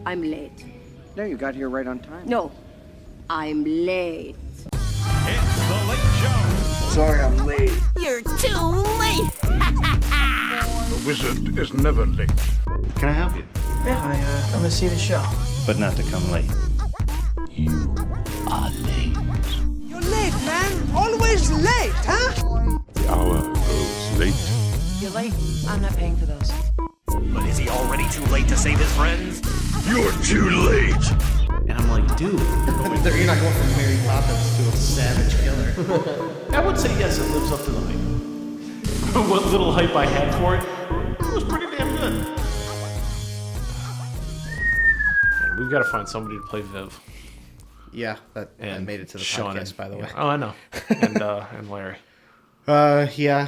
I'm late. No, you got here right on time. No, I'm late. It's The Late Show. Sorry, I'm late. You're too late! The wizard is never late. Can I help you? Yeah, I'm gonna see the show. But not to come late. You are late. You're late, man. Always late, huh? The hour grows late. You're late. I'm not paying for those. But is he already too late to save his friends? You're too late. And I'm like, dude. You're not going from Mary Poppins to a savage killer. I would say yes, it lives up to the hype. What little hype I had for it was pretty damn good. Man, we've got to find somebody to play Viv. Yeah, that made it to the Sean podcast, by the way. Oh, I know. And Larry. Yeah.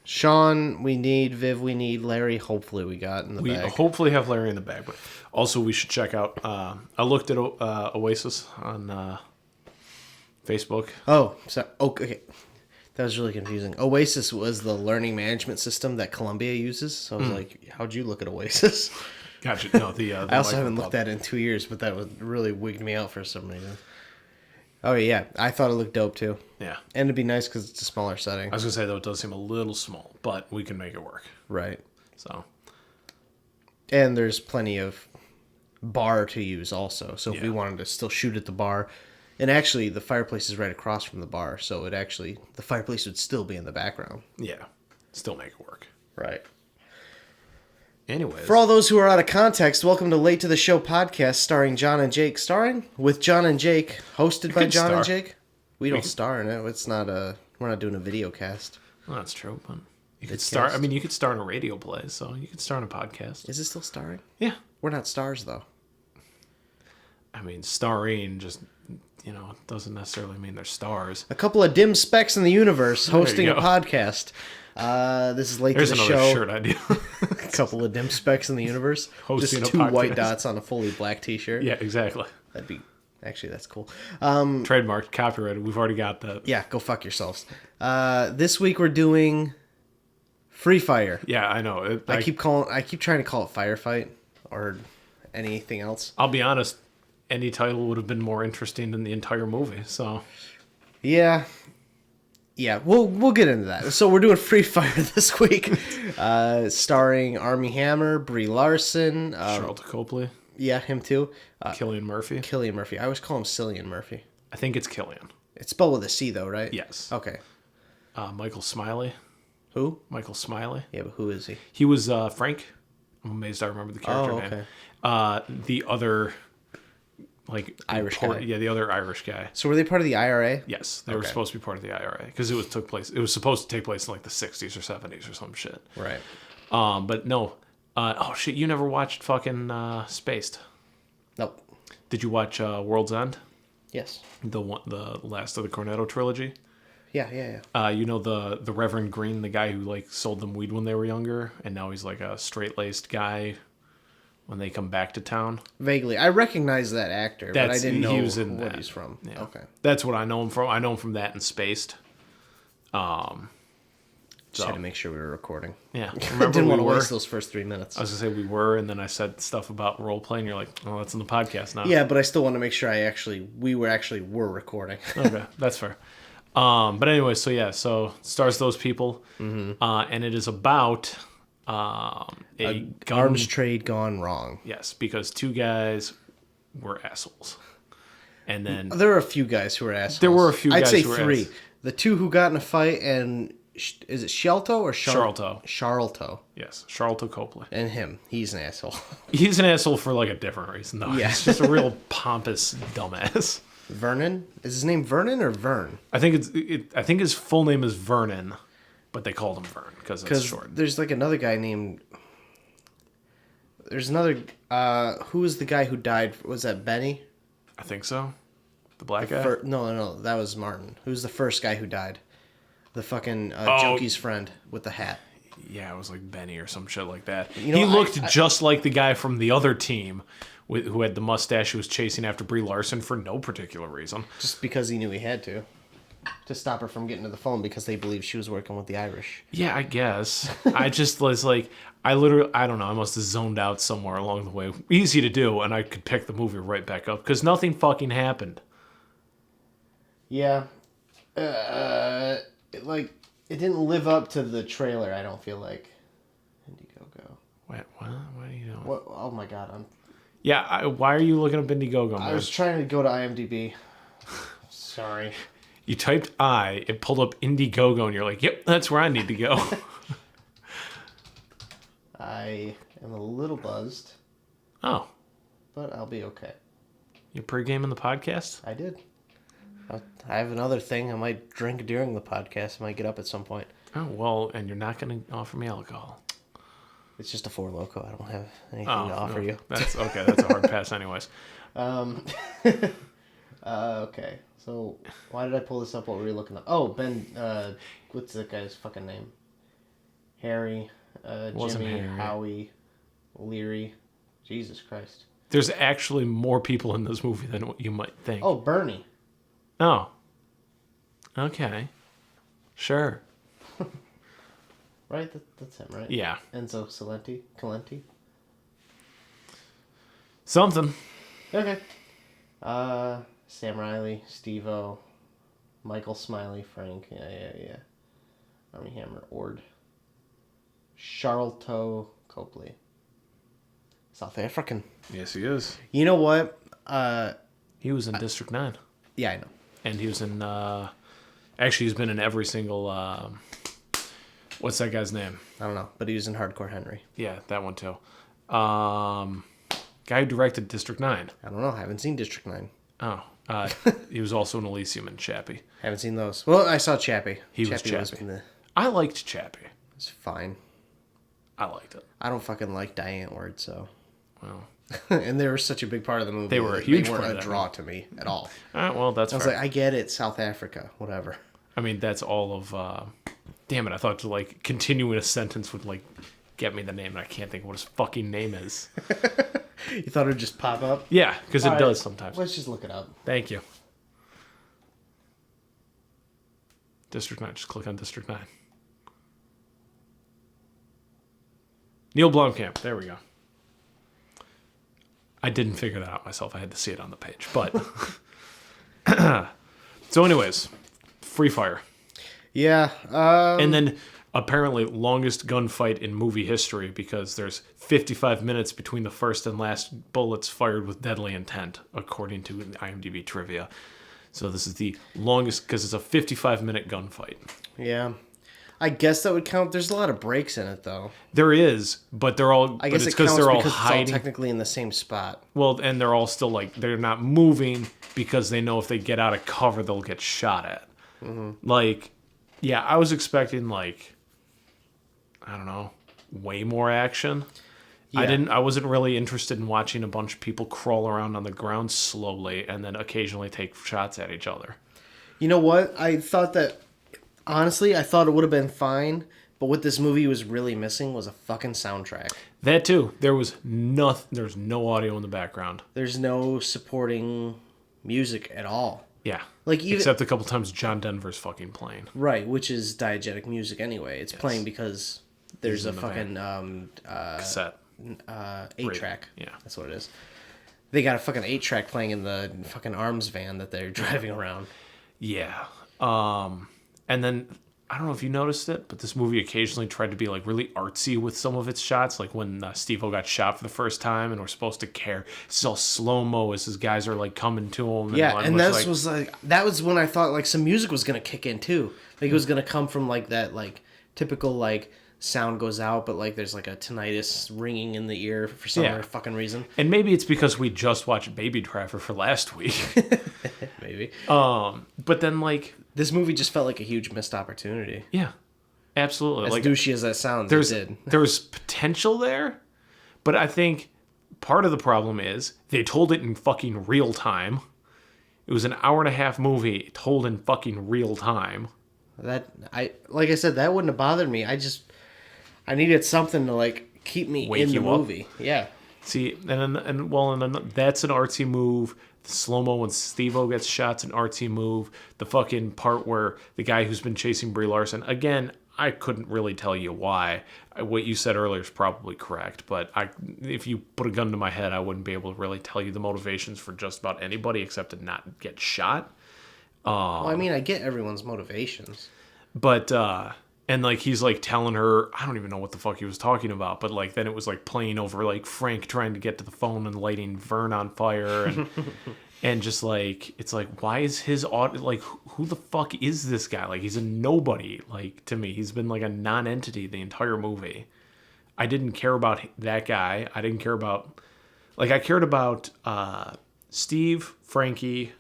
Sean, we need. Viv, we need. Larry, hopefully we got in the bag. We hopefully have Larry in the bag. But also, we should check out. I looked at Oasis on Facebook. Oh, so okay. That was really confusing. Oasis was the learning management system that Columbia uses. So I was like, how'd you look at Oasis? Gotcha. No, the I also haven't looked at it in 2 years, but that would really wigged me out for some reason. Oh, yeah. I thought it looked dope, too. Yeah. And it'd be nice because it's a smaller setting. I was going to say, though, it does seem a little small, but we can make it work. Right. So. And there's plenty of bar to use also. So if we wanted to still shoot at the bar. And actually, the fireplace is right across from the bar. So the fireplace would still be in the background. Yeah. Still make it work. Right. Anyways. For all those who are out of context, welcome to Late to the Show podcast starring Jon and Jake. Starring with Jon and Jake, hosted by Jon and Jake. We don't star in it. It's not we're not doing a video cast. Well, that's true, but you could start. I mean, you could star in a radio play, so you could star in a podcast. Is it still starring? Yeah. We're not stars, though. I mean, starring just, doesn't necessarily mean they're stars. A couple of dim specks in the universe hosting a go. podcast. This is Late There's to the another Show. shirt idea. A couple of dim specks in the universe. Hosting Just a two white podcast. dots on a fully black t-shirt. Yeah, exactly. That'd be... Actually, that's cool. Trademarked, copyrighted. We've already got that. Yeah, go fuck yourselves. This week we're doing Free Fire. Yeah, I know. I keep trying to call it Firefight or anything else. I'll be honest. Any title would have been more interesting than the entire movie. So. Yeah, we'll get into that. So we're doing Free Fire this week, starring Armie Hammer, Brie Larson, Charlotte Copley. Yeah, him too. Cillian Murphy. Cillian Murphy. I always call him Cillian Murphy. I think it's Cillian. It's spelled with a C though, right? Yes. Okay. Michael Smiley. Who? Michael Smiley. Yeah, but who is he? He was Frank. I'm amazed I remember the character name. The other, Irish guy. Yeah, the other Irish guy. So were they part of the IRA? Yes, they were supposed to be part of the IRA because it was supposed to take place in the 60s or 70s or some shit. Right. But no. Oh shit! You never watched fucking Spaced? Nope. Did you watch World's End? Yes. The last of the Cornetto trilogy. Yeah. The Reverend Green, the guy who sold them weed when they were younger, and now he's a straight-laced guy when they come back to town. Vaguely, I recognize that actor, but I didn't know he was in what that. he's from. Yeah. Okay. That's what I know him from. I know him from that and Spaced. Just had to make sure we were recording. Yeah. I didn't want to waste those first 3 minutes. I was going to say we were, and then I said stuff about role playing. You're like, oh, that's in the podcast now. Yeah, but I still want to make sure we were recording. Okay, that's fair. But anyway, so stars those people, and it is about arms trade gone wrong. Yes, because two guys were assholes, and then there were a few guys who were assholes. There were a few guys I'd say who were three. The two who got in a fight, and is it Shelto or Charlto? Charlto. Yes, Charlto Copley. And him, he's an asshole. He's an asshole for a different reason, though. Yeah. He's just a real pompous dumbass. Vernon? Is his name Vernon or Vern? I think I think his full name is Vernon, but they called him Vern because it's short. There's another guy named. There's another. Who was the guy who died? Was that Benny? I think so. The black guy? No, that was Martin. Who's the first guy who died? The fucking Junkie's friend with the hat. Yeah, it was Benny or some shit like that. You know, he looked just like the guy from the other team who had the mustache who was chasing after Brie Larson for no particular reason. Just because he knew he had to. to stop her from getting to the phone because they believed she was working with the Irish. Yeah, I guess. I just was like, I don't know, I must have zoned out somewhere along the way. Easy to do, and I could pick the movie right back up because nothing fucking happened. Yeah. It didn't live up to the trailer, I don't feel like. Indiegogo. Wait, what? What are you doing? What? Oh my god, Yeah, why are you looking up Indiegogo, man? I was trying to go to IMDb. Sorry. You typed it pulled up Indiegogo, and you're like, yep, that's where I need to go. I am a little buzzed, Oh, but I'll be okay. you pre-gaming the podcast? I did. I have another thing. I might drink during the podcast. I might get up at some point. Oh, well, and you're not going to offer me alcohol. It's just a Four Loko. I don't have anything to offer you. That's okay. That's a hard pass anyways. Okay. So, why did I pull this up? What were we looking up? Oh, Ben, what's that guy's fucking name? Harry, Wasn't Jimmy, Harry. Howie, Leary. Jesus Christ. There's actually more people in this movie than what you might think. Oh, Bernie. Oh. Okay. Sure. Right? That's him, right? Yeah. Enzo Calenti. Something. Okay. Sam Riley, Steve-O, Michael Smiley, Frank, yeah. Armie Hammer, Ord. Charlton Copley. South African. Yes, he is. You know what? He was in District 9. Yeah, I know. And he was in, actually, he's been in every single, what's that guy's name? I don't know, but he was in Hardcore Henry. Yeah, that one too. Guy who directed District 9. I don't know. I haven't seen District 9. Oh, he was also in Elysium and Chappie. Haven't seen those. Well, I saw Chappie. He was Chappie. Chappie. I liked Chappie. It's fine. I liked it. I don't fucking like Diane Ward, so. Well, And they were such a big part of the movie. They were a that huge they weren't part of a that draw movie. to me at all. well, that's I was fair. like, I get it, South Africa, whatever. I mean, that's all of. Damn it! I thought to like continue in a sentence would like get me the name, and I can't think of what his fucking name is. You thought it would just pop up? Yeah, because it All right, does sometimes. Let's just look it up. Thank you. District 9. Just click on District 9. Neil Blomkamp. There we go. I didn't figure that out myself. I had to see it on the page. But so, anyways, Free Fire. Yeah. And then apparently longest gunfight in movie history because there's 55 minutes between the first and last bullets fired with deadly intent, according to IMDb trivia. So this is the longest because it's a 55-minute gunfight. Yeah. I guess that would count. There's a lot of breaks in it, though. There is, but they're all. I guess it's it counts they're all because hiding. it's all technically in the same spot. Well, and they're all still like they're not moving because they know if they get out of cover, they'll get shot at. Mm-hmm. Like, yeah, I was expecting like, I don't know, way more action. Yeah. I wasn't really interested in watching a bunch of people crawl around on the ground slowly and then occasionally take shots at each other. You know what? I thought that, honestly, I thought it would have been fine, but what this movie was really missing was a fucking soundtrack. That too. There was nothing. There was no audio in the background. There's no supporting music at all. Yeah. Like even, except a couple times John Denver's fucking playing. Right, which is diegetic music anyway. It's playing because there's a in the fucking Cassette. 8-track. Yeah. That's what it is. They got a fucking 8-track playing in the fucking arms van that they're driving around. Yeah. And then I don't know if you noticed it, but this movie occasionally tried to be like really artsy with some of its shots, like when Steve-O got shot for the first time, and we're supposed to care. It's all slow mo as his guys are like coming to him. Yeah, and that was when I thought like some music was gonna kick in too. Like it was gonna come from like that like typical like sound goes out, but like there's like a tinnitus ringing in the ear for some other fucking reason. And maybe it's because we just watched Baby Driver for last week. Maybe. But then like this movie just felt like a huge missed opportunity. Yeah, absolutely. As like douchey as that sounds, there's potential there, but I think part of the problem is they told it in fucking real time. It was an 1.5-hour movie told in fucking real time. Like I said, that wouldn't have bothered me. I needed something to like keep me Wake in the you up? movie. Yeah. See, and then that's an artsy move. The slow-mo when Steve-O gets shot's an artsy move. The fucking part where the guy who's been chasing Brie Larson, again, I couldn't really tell you why. What you said earlier is probably correct, but if you put a gun to my head, I wouldn't be able to really tell you the motivations for just about anybody except to not get shot. Well, I mean, I get everyone's motivations. But, and, like, he's, like, telling her, I don't even know what the fuck he was talking about, but, like, then it was, like, playing over, like, Frank trying to get to the phone and lighting Vern on fire, and and just, like, it's like, why is his, like, who the fuck is this guy? Like, he's a nobody, like, to me. He's been, like, a non-entity the entire movie. I didn't care about that guy. I didn't care about, like, I cared about Steve, Frankie.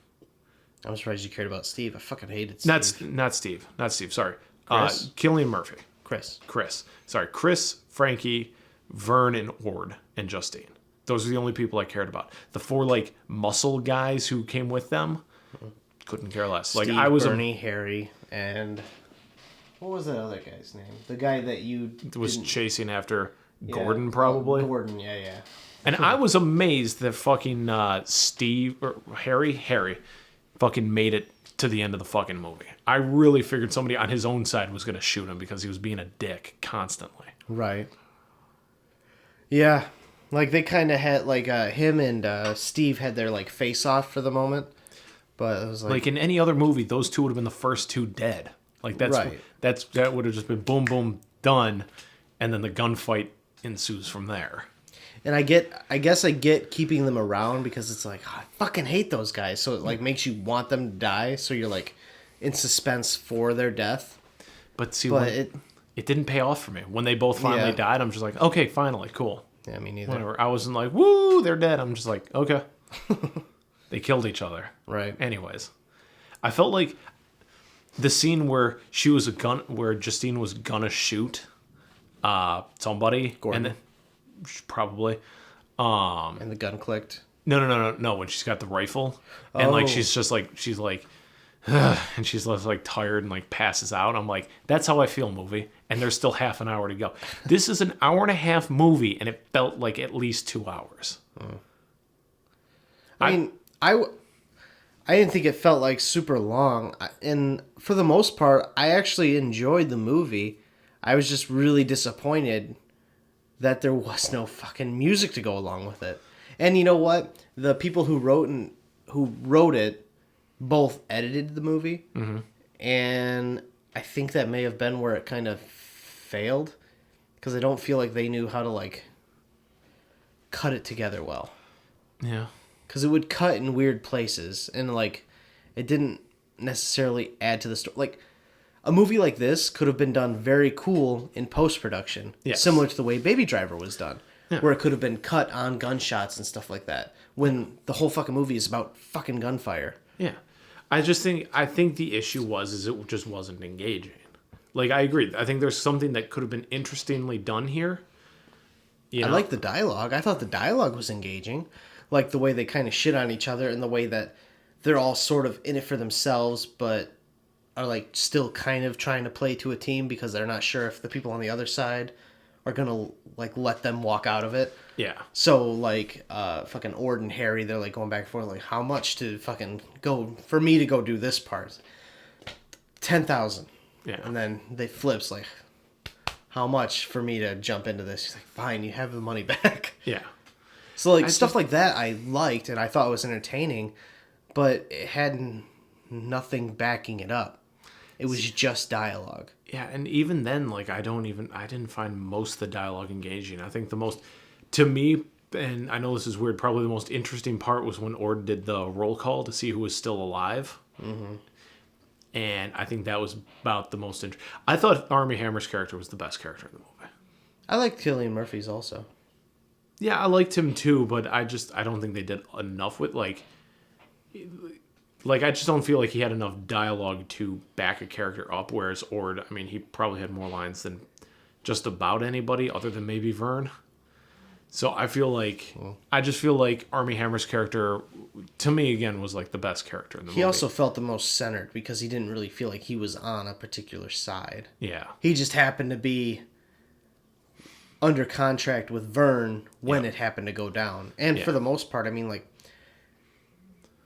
I'm surprised you cared about Steve. I fucking hated Steve. Not Steve, sorry. Chris? Cillian Murphy. Chris. Sorry, Chris, Frankie, Vern, and Ord, and Justine. Those are the only people I cared about. The 4, like, muscle guys who came with them, couldn't care less. Steve, Like, I was Bernie, Harry, and what was that other guy's name? The guy that you was didn't... chasing after Gordon, probably. Gordon, yeah. And I was amazed that fucking Harry fucking made it to the end of the fucking movie. I really figured somebody on his own side was going to shoot him because he was being a dick constantly. Right. Yeah. Like, they kind of had, like, him and Steve had their, like, face-off for the moment. But it was like... Like, in any other movie, those two would have been the first two dead. Like, that would have just been boom, boom, done. And then the gunfight ensues from there. And I guess I get keeping them around because it's like, oh, I fucking hate those guys. So it, like, makes you want them to die. So you're, like, in suspense for their death. But see, it didn't pay off for me. When they both finally died, I'm just like, okay, finally, cool. Yeah, me neither. Whatever. I wasn't like, woo, they're dead. I'm just like, okay. They killed each other. Right. Anyways, I felt like the scene where where Justine was gonna shoot somebody. Gordon. And then, probably. And the gun clicked. No. When she's got the rifle. And like, she's like, and she's like tired and like passes out. I'm like, that's how I feel, movie. And there's still half an hour to go. This is an hour-and-a-half movie, and it felt like at least 2 hours. I mean, I didn't think it felt like super long. And for the most part, I actually enjoyed the movie. I was just really disappointed that there was no fucking music to go along with it. And you know what? The people who wrote it both edited the movie, and I think that may have been where it kind of failed, because I don't feel like they knew how to, like, cut it together well. Yeah. Because it would cut in weird places, and, like, it didn't necessarily add to the story. Like, a movie like this could have been done very cool in post-production, similar to the way Baby Driver was done, where it could have been cut on gunshots and stuff like that, when the whole fucking movie is about fucking gunfire. Yeah. I think the issue is it just wasn't engaging. Like, I agree. I think there's something that could have been interestingly done here. You know? I like the dialogue. I thought the dialogue was engaging. Like the way they kind of shit on each other and the way that they're all sort of in it for themselves, but are like still kind of trying to play to a team because they're not sure if the people on the other side are going to like let them walk out of it. Yeah. So like fucking Ord and Harry, they're like going back and forth like, how much to fucking go for me to go do this part? 10,000. Yeah. And then they flips like, how much for me to jump into this? He's like, fine, you have the money back. Yeah. So like stuff like that I liked and I thought was entertaining, but it had nothing backing it up. It was just dialogue. Yeah, and even then, like, I didn't find most of the dialogue engaging. I think the most, to me, and I know this is weird, probably the most interesting part was when Ord did the roll call to see who was still alive. Mm-hmm. And I think that was about the most I thought Armie Hammer's character was the best character in the movie. I liked Cillian Murphy's also. Yeah, I liked him too, but I don't think they did enough with, like, I just don't feel like he had enough dialogue to back a character up, whereas Ord, I mean, he probably had more lines than just about anybody other than maybe Vern. So I feel like, I just feel like Armie Hammer's character, to me, again, was like the best character in the movie. He also felt the most centered because he didn't really feel like he was on a particular side. Yeah. He just happened to be under contract with Vern when it happened to go down. And Yeah. for the most part, I mean, like,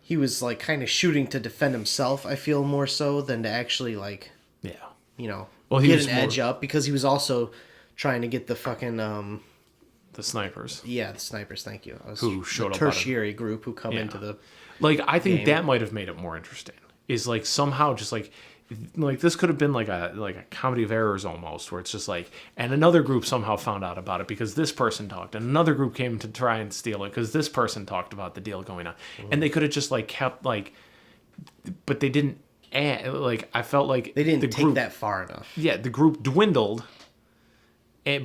he was, like, kind of shooting to defend himself, I feel, more so than to actually, like, Yeah. you know, Well, he get was an edge up, because he was also trying to get the fucking, The snipers. yeah, the snipers, thank you. Who showed the up out of- tertiary group who come Yeah. into the... Like, I think game. that might have made it more interesting. Is like somehow just like this could have been like a comedy of errors almost, where it's just like, and another group somehow found out about it because this person talked, and another group came to try and steal it because this person talked about the deal going on, and they could have just like kept like, but they didn't. Add, like I felt like They didn't the take group, that far enough. Yeah, the group dwindled.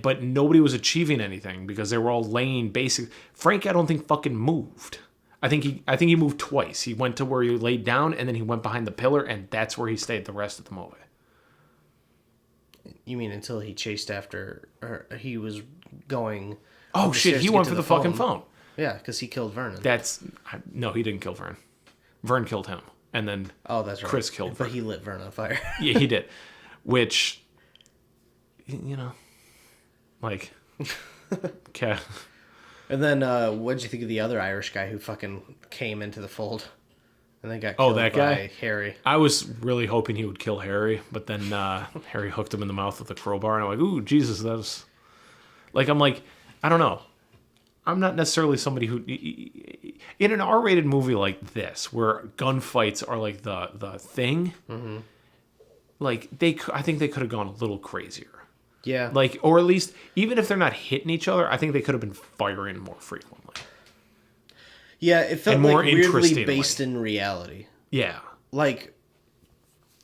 But nobody was achieving anything because they were all laying basic. Frank, I don't think fucking moved. I think he moved twice. He went to where he laid down, and then he went behind the pillar, and that's where he stayed the rest of the movie. You mean until he chased after, or he was going... Oh up the shit, stairs he to went get for to the fucking phone. Yeah, because he killed Vernon. No, he didn't kill Vern. Vern killed him, and then Oh, that's right. Chris killed But Vern. he lit Vern on fire. Yeah, he did. Which, you know, like, okay. And then, what'd you think of the other Irish guy who fucking came into the fold and then got Oh, killed that by guy? Harry? I was really hoping he would kill Harry, but then Harry hooked him in the mouth with a crowbar, and I'm like, ooh, Jesus, that was... Like, I'm like, I don't know. I'm not necessarily somebody who... In an R-rated movie like this, where gunfights are like the thing, like, I think they could have gone a little crazier. Yeah. Like, or at least, even if they're not hitting each other, I think they could have been firing more frequently. Yeah, it felt and more like weirdly interestingly. based in reality. Yeah. Like,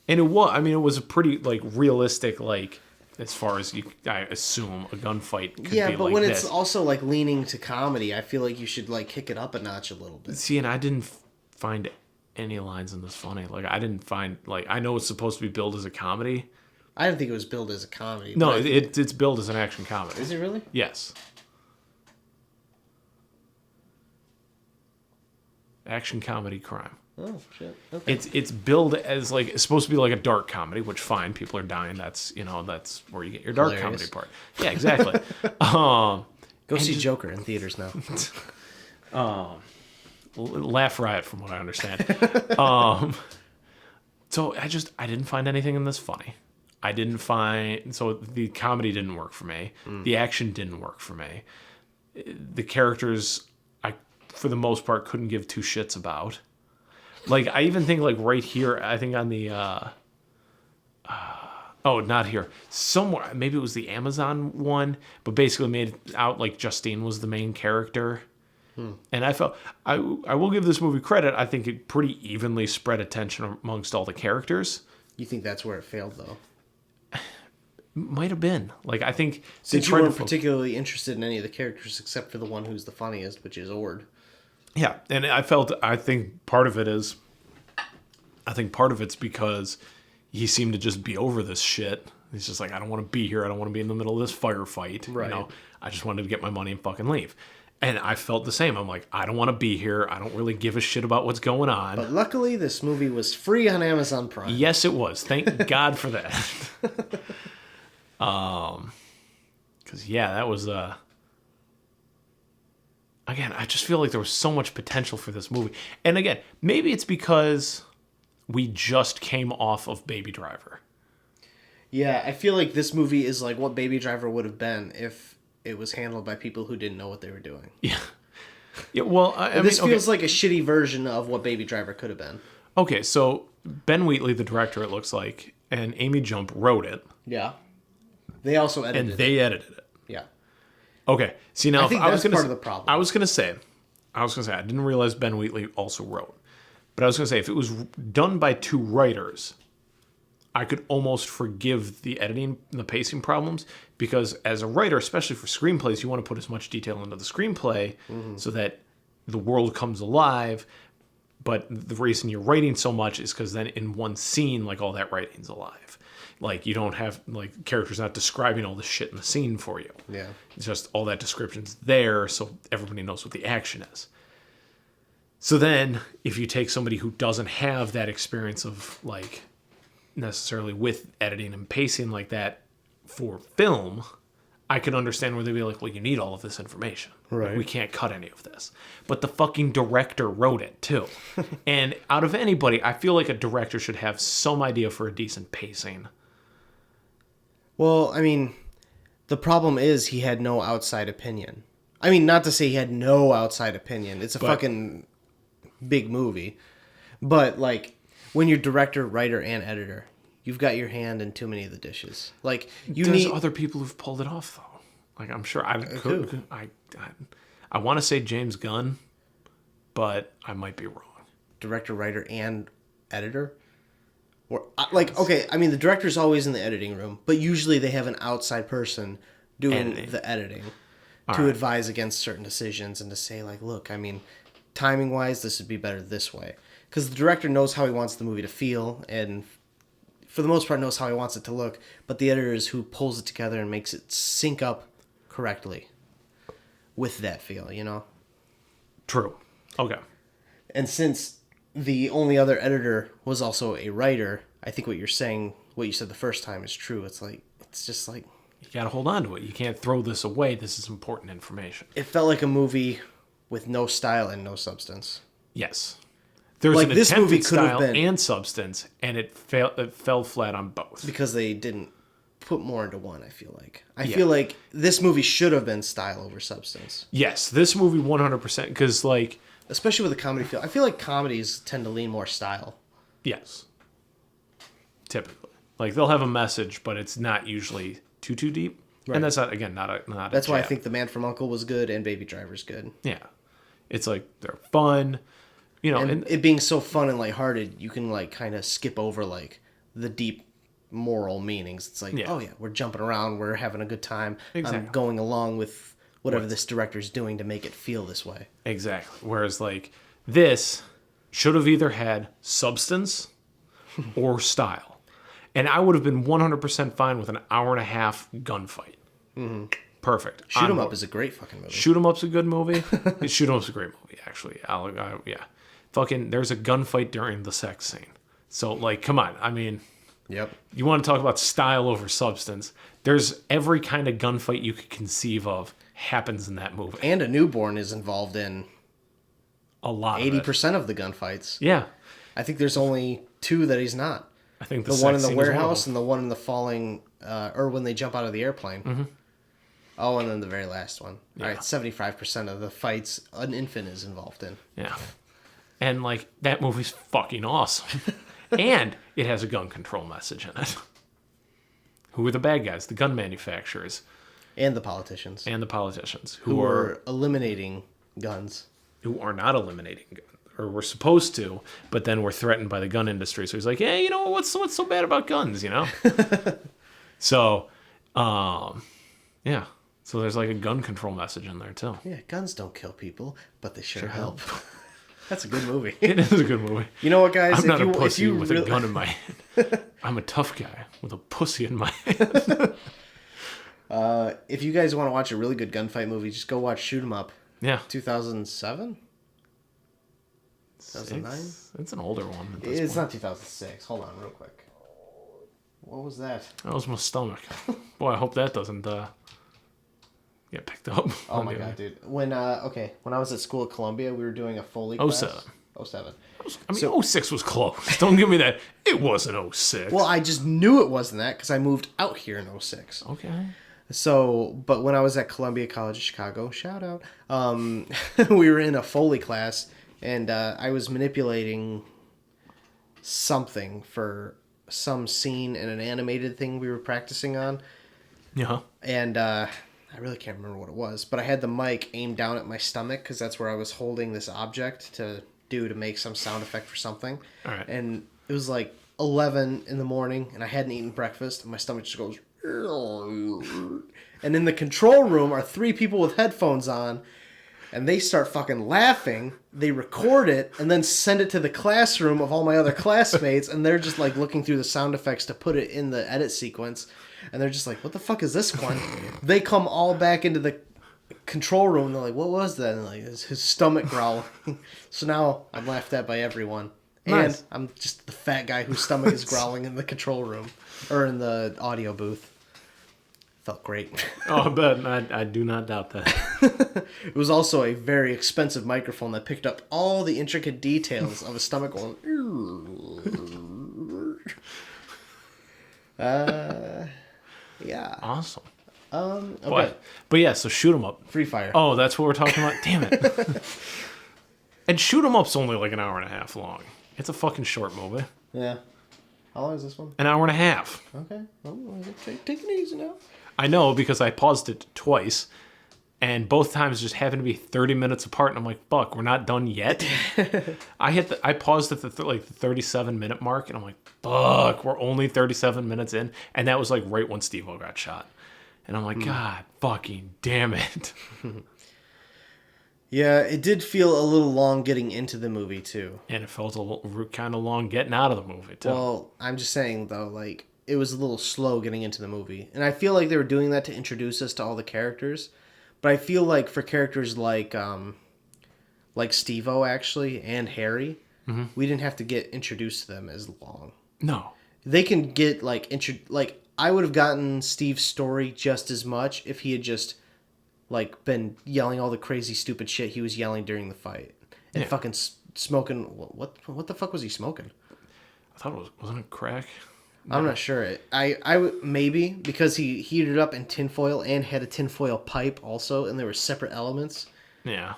And it was a pretty, like, realistic, like, as far as I assume a gunfight could yeah, be but like when this. it's also, like, leaning to comedy, I feel like you should, like, kick it up a notch a little bit. See, and I didn't find any lines in this funny. Like, I didn't find, like, I know it's supposed to be billed as a comedy. I didn't think it was billed as a comedy. No, but it's billed as an action comedy. Is it really? Yes. Action comedy crime. Oh, shit. Okay. It's billed as, like, it's supposed to be like a dark comedy, which fine, people are dying. That's, that's where you get your dark Hilarious. comedy part. Yeah, exactly. Go see Joker in theaters now. Laugh riot from what I understand. So I didn't find anything in this funny. So the comedy didn't work for me. The action didn't work for me. The characters, I, for the most part, couldn't give two shits about. Like, I even think, like, right here, I think on the, not here. Somewhere, maybe it was the Amazon one, but basically made it out like Justine was the main character. And I felt, I will give this movie credit, I think it pretty evenly spread attention amongst all the characters. You think that's where it failed, though? Might have been. Like, I think... Since they you tried weren't to particularly interested in any of the characters except for the one who's the funniest, which is Ord. Yeah, and I think part of it's because he seemed to just be over this shit. He's just like, I don't want to be here. I don't want to be in the middle of this firefight. Right. I just wanted to get my money and fucking leave. And I felt the same. I'm like, I don't want to be here. I don't really give a shit about what's going on. But luckily, this movie was free on Amazon Prime. Yes, it was. Thank God for that. Because, yeah, that was... Again, I just feel like there was so much potential for this movie. And again, maybe it's because we just came off of Baby Driver. Yeah, I feel like this movie is like what Baby Driver would have been if it was handled by people who didn't know what they were doing. Yeah. Yeah, well, This feels like a shitty version of what Baby Driver could have been. Okay, so Ben Wheatley, the director, it looks like, and Amy Jump wrote it. Yeah. They also edited it. They edited it. Yeah. Okay. See, now I think that's part of the problem. I was gonna say, I didn't realize Ben Wheatley also wrote, but I was gonna say if it was done by two writers, I could almost forgive the editing and the pacing problems because as a writer, especially for screenplays, you want to put as much detail into the screenplay so that the world comes alive. But the reason you're writing so much is because then in one scene, like all that writing's alive. Like you don't have like characters not describing all the shit in the scene for you. Yeah. It's just all that description's there so everybody knows what the action is. So then if you take somebody who doesn't have that experience of like necessarily with editing and pacing like that for film, I could understand where they'd be like, well, you need all of this information. Right. We can't cut any of this. But the fucking director wrote it, too. And out of anybody, I feel like a director should have some idea for a decent pacing. Well, I mean, the problem is he had no outside opinion. I mean, not to say he had no outside opinion. It's a fucking big movie. But, like, when you're director, writer, and editor, you've got your hand in too many of the dishes. Like, There's need other people who've pulled it off, though. Like, I'm sure I want to say James Gunn, but I might be wrong. Director, writer, and editor? Or, like, okay, I mean, the director's always in the editing room, but usually they have an outside person doing the editing to advise against certain decisions and to say, like, look, I mean, timing-wise, this would be better this way. Because the director knows how he wants the movie to feel, and for the most part knows how he wants it to look, but the editor is who pulls it together and makes it sync up correctly with that feel, you know? True. Okay. And since the only other editor was also a writer, I think what you're saying, what you said the first time is true. It's like, it's just like... You gotta hold on to it. You can't throw this away. This is important information. It felt like a movie with no style and no substance. Yes. There's Like, an this attempted movie could have style been- and substance, and it fell flat on both. Because they didn't put more into one, I feel like. I feel like this movie should have been style over substance. Yes, this movie 100%, because, like... Especially with a comedy feel. I feel like comedies tend to lean more style. Yes. Typically. Like, they'll have a message, but it's not usually too deep. Right. And that's, not That's why I jab. think The Man from U.N.C.L.E. was good and Baby Driver's good. Yeah. It's like, they're fun. You know, And it being so fun and lighthearted, you can, like, kind of skip over, like, the deep moral meanings. It's like, oh, yeah, we're jumping around, we're having a good time. Exactly. I'm going along with whatever this director's doing to make it feel this way. Exactly. Whereas, like, this should have either had substance or style. And I would have been 100% fine with an hour and a half gunfight. Mm-hmm. Perfect. Shoot 'em Up is a great fucking movie. Shoot 'em Up's a good movie. Shoot 'em Up's a great movie, actually. Yeah. Fucking, there's a gunfight during the sex scene. So, like, come on. I mean, Yep. you want to talk about style over substance. There's every kind of gunfight you could conceive of happens in that movie. And a newborn is involved in A lot of it. 80% of the gunfights. Yeah. I think there's only 2 that he's not. I think The one in the sex scene is one of warehouse them. and the one in the falling, or when they jump out of the airplane. Mm-hmm. Oh, and then the very last one. Yeah. All right, 75% of the fights an infant is involved in. Yeah. And, like, that movie's fucking awesome. And it has a gun control message in it. Who are the bad guys? The gun manufacturers. And the politicians. And the politicians. Who are eliminating guns. Who are not eliminating guns. Or were supposed to, but then were threatened by the gun industry. So he's like, hey, you know, what's so bad about guns, you know? So, yeah. So there's, like, a gun control message in there, too. Yeah, guns don't kill people, but they sure help. That's a good movie. It is a good movie. You know what, guys? I'm not a pussy with a gun in my hand. I'm a tough guy with a pussy in my hand. If you guys want to watch a really good gunfight movie, just go watch Shoot 'Em Up. Yeah. 2007? 2009? It's an older one. At this It's point. not 2006. Hold on, real quick. What was that? That was my stomach. Boy, I hope that doesn't get picked up. Oh my god, dude. When I was at school at Columbia, we were doing a Foley class. 07. 07. I mean, 06 was close. Don't give me that. It wasn't 06. Well, I just knew it wasn't that because I moved out here in 06. Okay. So, but when I was at Columbia College of Chicago, shout out, we were in a Foley class, and I was manipulating something for some scene in an animated thing we were practicing on. Yeah. And I really can't remember what it was, but I had the mic aimed down at my stomach because that's where I was holding this object to make some sound effect for something. All right. And it was like 11 in the morning, and I hadn't eaten breakfast, and my stomach just goes... And in the control room are 3 people with headphones on, and they start fucking laughing. They record it and then send it to the classroom of all my other classmates, and they're just like looking through the sound effects to put it in the edit sequence, and they're just like, what the fuck is this one? They come all back into the control room, and they're like, what was that? And like, it's his stomach growling. So now I'm laughed at by everyone. Nice. And I'm just the fat guy whose stomach is growling in the control room or in the audio booth. Felt great. Oh, but I do not doubt that. It was also a very expensive microphone that picked up all the intricate details of a stomach going. Yeah. Awesome. Okay. But yeah, so shoot 'em up. Free Fire. Oh, that's what we're talking about. Damn it. And shoot 'em up's only like an hour and a half long. It's a fucking short movie. Yeah. How long is this one? An hour and a half. Okay. Well, take it easy now. I know because I paused it twice, and both times just happened to be 30 minutes apart, and I'm like, "Fuck, we're not done yet." I paused at the 37-minute mark, and I'm like, "Fuck, we're only 37 minutes in," and that was like right when Steve-O got shot, and I'm like, "God, fucking damn it!" Yeah, it did feel a little long getting into the movie too. And it felt kind of long getting out of the movie too. Well, I'm just saying though, like it was a little slow getting into the movie, and I feel like they were doing that to introduce us to all the characters. But I feel like for characters like Steve-O actually and Harry, we didn't have to get introduced to them as long. No, they can get like I would have gotten Steve's story just as much if he had just like been yelling all the crazy stupid shit he was yelling during the fight and fucking smoking. What the fuck was he smoking? I thought wasn't it crack? I'm not sure. I maybe because he heated it up in tinfoil and had a tinfoil pipe also, and there were separate elements. Yeah.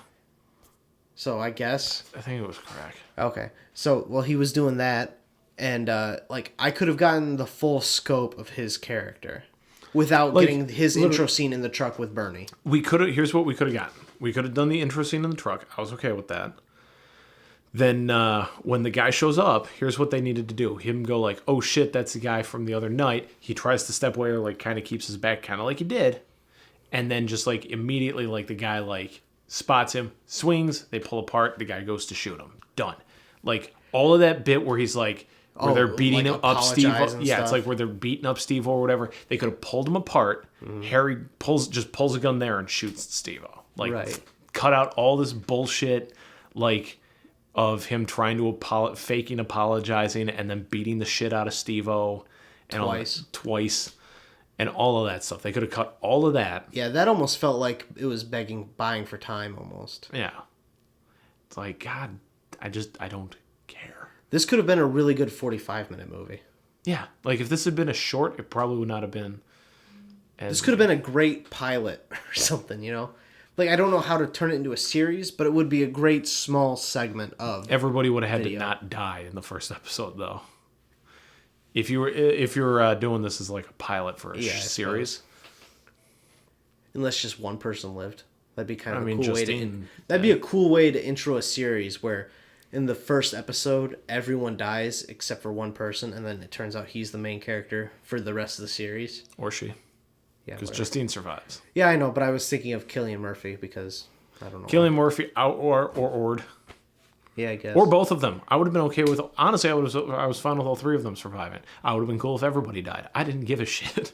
So I guess. I think it was crack. Okay. So well, he was doing that, and like I could have gotten the full scope of his character without getting his intro scene in the truck with Bernie. We could have. Here's what we could have gotten. We could have done the intro scene in the truck. I was okay with that. Then when the guy shows up, here's what they needed to do. Him go like, oh shit, that's the guy from the other night. He tries to step away or like kind of keeps his back kind of like he did. And then just like immediately like the guy like spots him, swings, they pull apart, the guy goes to shoot him. Done. Like all of that bit where he's like, where they're beating like up Steve. Yeah, stuff. it's like where they're beating up Steve or whatever. They could have pulled him apart. Harry pulls a gun there and shoots Steve-O. Like cut out all this bullshit like of him trying to faking apologizing and then beating the shit out of Steve-O and twice and all of that stuff. They could have cut all of that. Yeah, that almost felt like it was buying for time almost. Yeah. It's like, God, I don't care. This could have been a really good 45-minute movie. Yeah. Like if this had been a short, it probably would not have been This could have been a great pilot or something, you know? Like, I don't know how to turn it into a series, but it would be a great small segment of everybody would have had to not die in the first episode, though. If you're doing this as like a pilot for a series, unless just one person lived, that'd be kind of a cool way to. That'd be a cool way to intro a series where, in the first episode, everyone dies except for one person, and then it turns out he's the main character for the rest of the series, or she. Yeah, because Justine survives. Yeah, I know, but I was thinking of Cillian Murphy because I don't know. Cillian Murphy out or yeah, I guess. Or both of them. I would have been okay with. Honestly, I was fine with all three of them surviving. I would have been cool if everybody died. I didn't give a shit.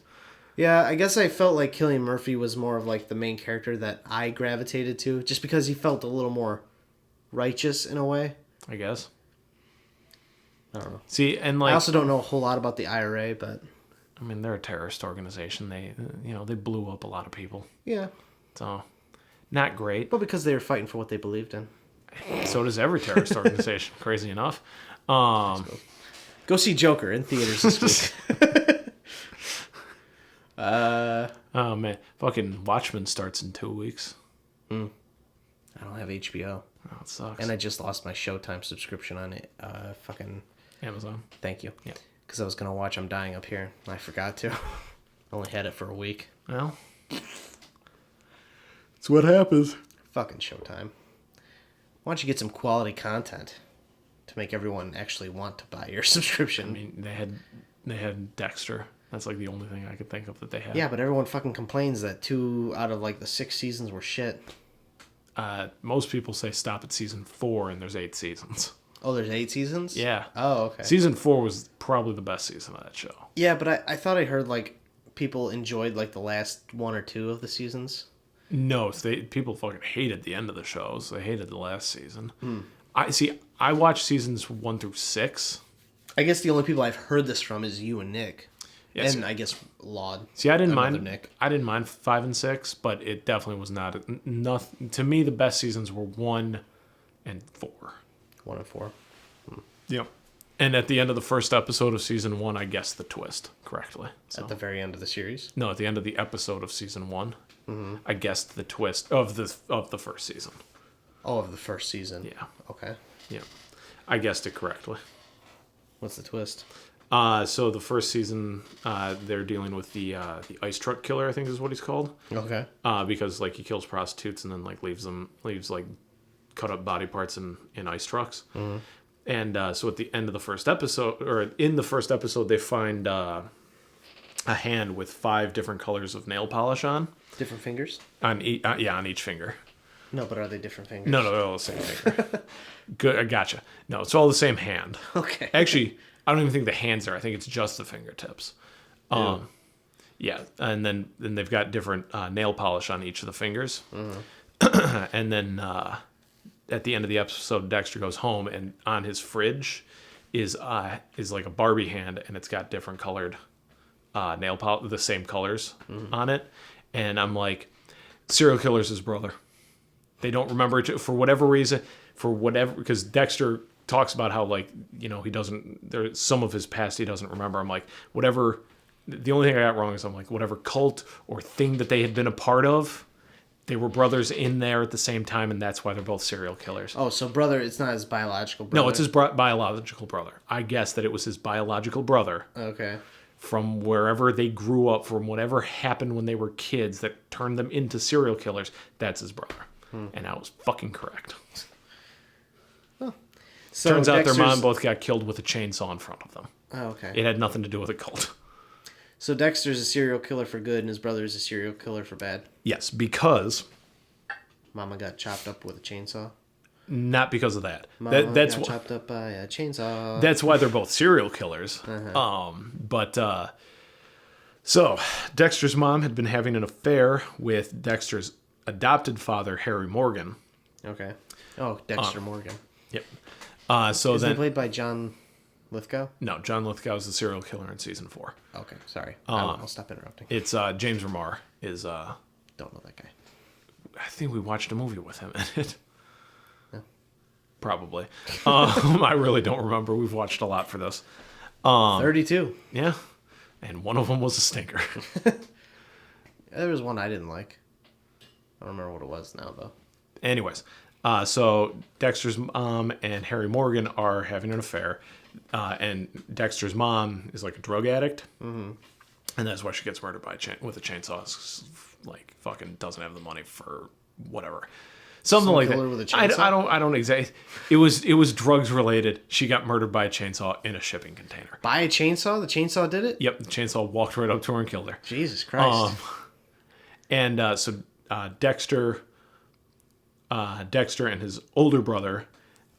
Yeah, I guess I felt like Cillian Murphy was more of like the main character that I gravitated to, just because he felt a little more righteous in a way. I guess. I don't know. See, and like I also don't know a whole lot about the IRA, but. I mean, they're a terrorist organization. They blew up a lot of people. Yeah. So, not great. But because they were fighting for what they believed in. So does every terrorist organization, crazy enough. Go see Joker in theaters this week. Oh, man. Fucking Watchmen starts in 2 weeks. I don't have HBO. Oh, it sucks. And I just lost my Showtime subscription on it. Fucking Amazon. Thank you. Yeah. Because I was going to watch I'm Dying Up Here. I forgot to. Only had it for a week. Well. That's what happens. Fucking Showtime. Why don't you get some quality content to make everyone actually want to buy your subscription? I mean, they had Dexter. That's like the only thing I could think of that they had. Yeah, but everyone fucking complains that 2 out of like the 6 seasons were shit. Most people say stop at season 4 and there's 8 seasons. Oh, there's 8 seasons? Yeah. Oh, okay. Season 4 was probably the best season of that show. Yeah, but I thought I heard like people enjoyed like the last 1 or 2 of the seasons. No, people fucking hated the end of the shows. They hated the last season. I watched seasons 1 through 6. I guess the only people I've heard this from is you and Nick. Yes. And I guess Laud. See, I didn't Another mind Nick. I didn't mind 5 and 6, but it definitely was not nothing. To me, the best seasons were 1 and 4. 1 and 4. Yep. And at the end of the first episode of season 1, I guessed the twist correctly. So. At the very end of the series. No, at the end of the episode of season 1, I guessed the twist of the first season. Oh, of the first season. Yeah. Okay. Yeah, I guessed it correctly. What's the twist? So the first season, they're dealing with the ice truck killer, I think is what he's called. Okay. Because like he kills prostitutes and then like leaves like cut up body parts in ice trucks. Mm-hmm. And so at the end of the first episode, or in the first episode, they find a hand with 5 different colors of nail polish on. Different fingers? On each finger. No, but are they different fingers? No, they're all the same finger. Good, I gotcha. No, it's all the same hand. Okay. Actually, I don't even think the hands are. I think it's just the fingertips. Yeah, and then they've got different nail polish on each of the fingers. Mm-hmm. And then at the end of the episode, Dexter goes home, and on his fridge is like a Barbie hand, and it's got different colored nail polish, the same colors on it. And I'm like, serial killer's his brother. They don't remember it for whatever reason, because Dexter talks about how, like, you know, he doesn't, there's some of his past he doesn't remember. I'm like, whatever, the only thing I got wrong is I'm like, whatever cult or thing that they had been a part of, they were brothers in there at the same time, and that's why they're both serial killers. Oh, so brother, it's not his biological brother? No, it's his biological brother. I guess that it was his biological brother. Okay. From wherever they grew up, from whatever happened when they were kids that turned them into serial killers, that's his brother. And I was fucking correct. So Turns out Dexter's... their mom both got killed with a chainsaw in front of them. Oh, okay. It had nothing to do with a cult. So Dexter's a serial killer for good, and his brother's a serial killer for bad. Yes, because... Mama got chopped up with a chainsaw. Not because of that. Mama That's got chopped up by a chainsaw. That's why they're both serial killers. So Dexter's mom had been having an affair with Dexter's adopted father, Harry Morgan. Okay. Oh, Dexter Morgan. Yep. Isn't he played by John Lithgow? No, John Lithgow is the serial killer in season 4. Okay, sorry. I'll stop interrupting. It's James Remar is. Don't know that guy. I think we watched a movie with him in it. Yeah. Probably. I really don't remember. We've watched a lot for this. 32. Yeah, and one of them was a stinker. There was one I didn't like. I don't remember what it was now, though. Anyways, so Dexter's mom and Harry Morgan are having an affair, and Dexter's mom is like a drug addict, and that's why she gets murdered by with a chainsaw. Like, fucking doesn't have the money for whatever, something like that. With a chainsaw? I don't exactly. It was drugs related. She got murdered by a chainsaw in a shipping container. By a chainsaw? The chainsaw did it? Yep, the chainsaw walked right up to her and killed her. Jesus Christ. So Dexter and his older brother,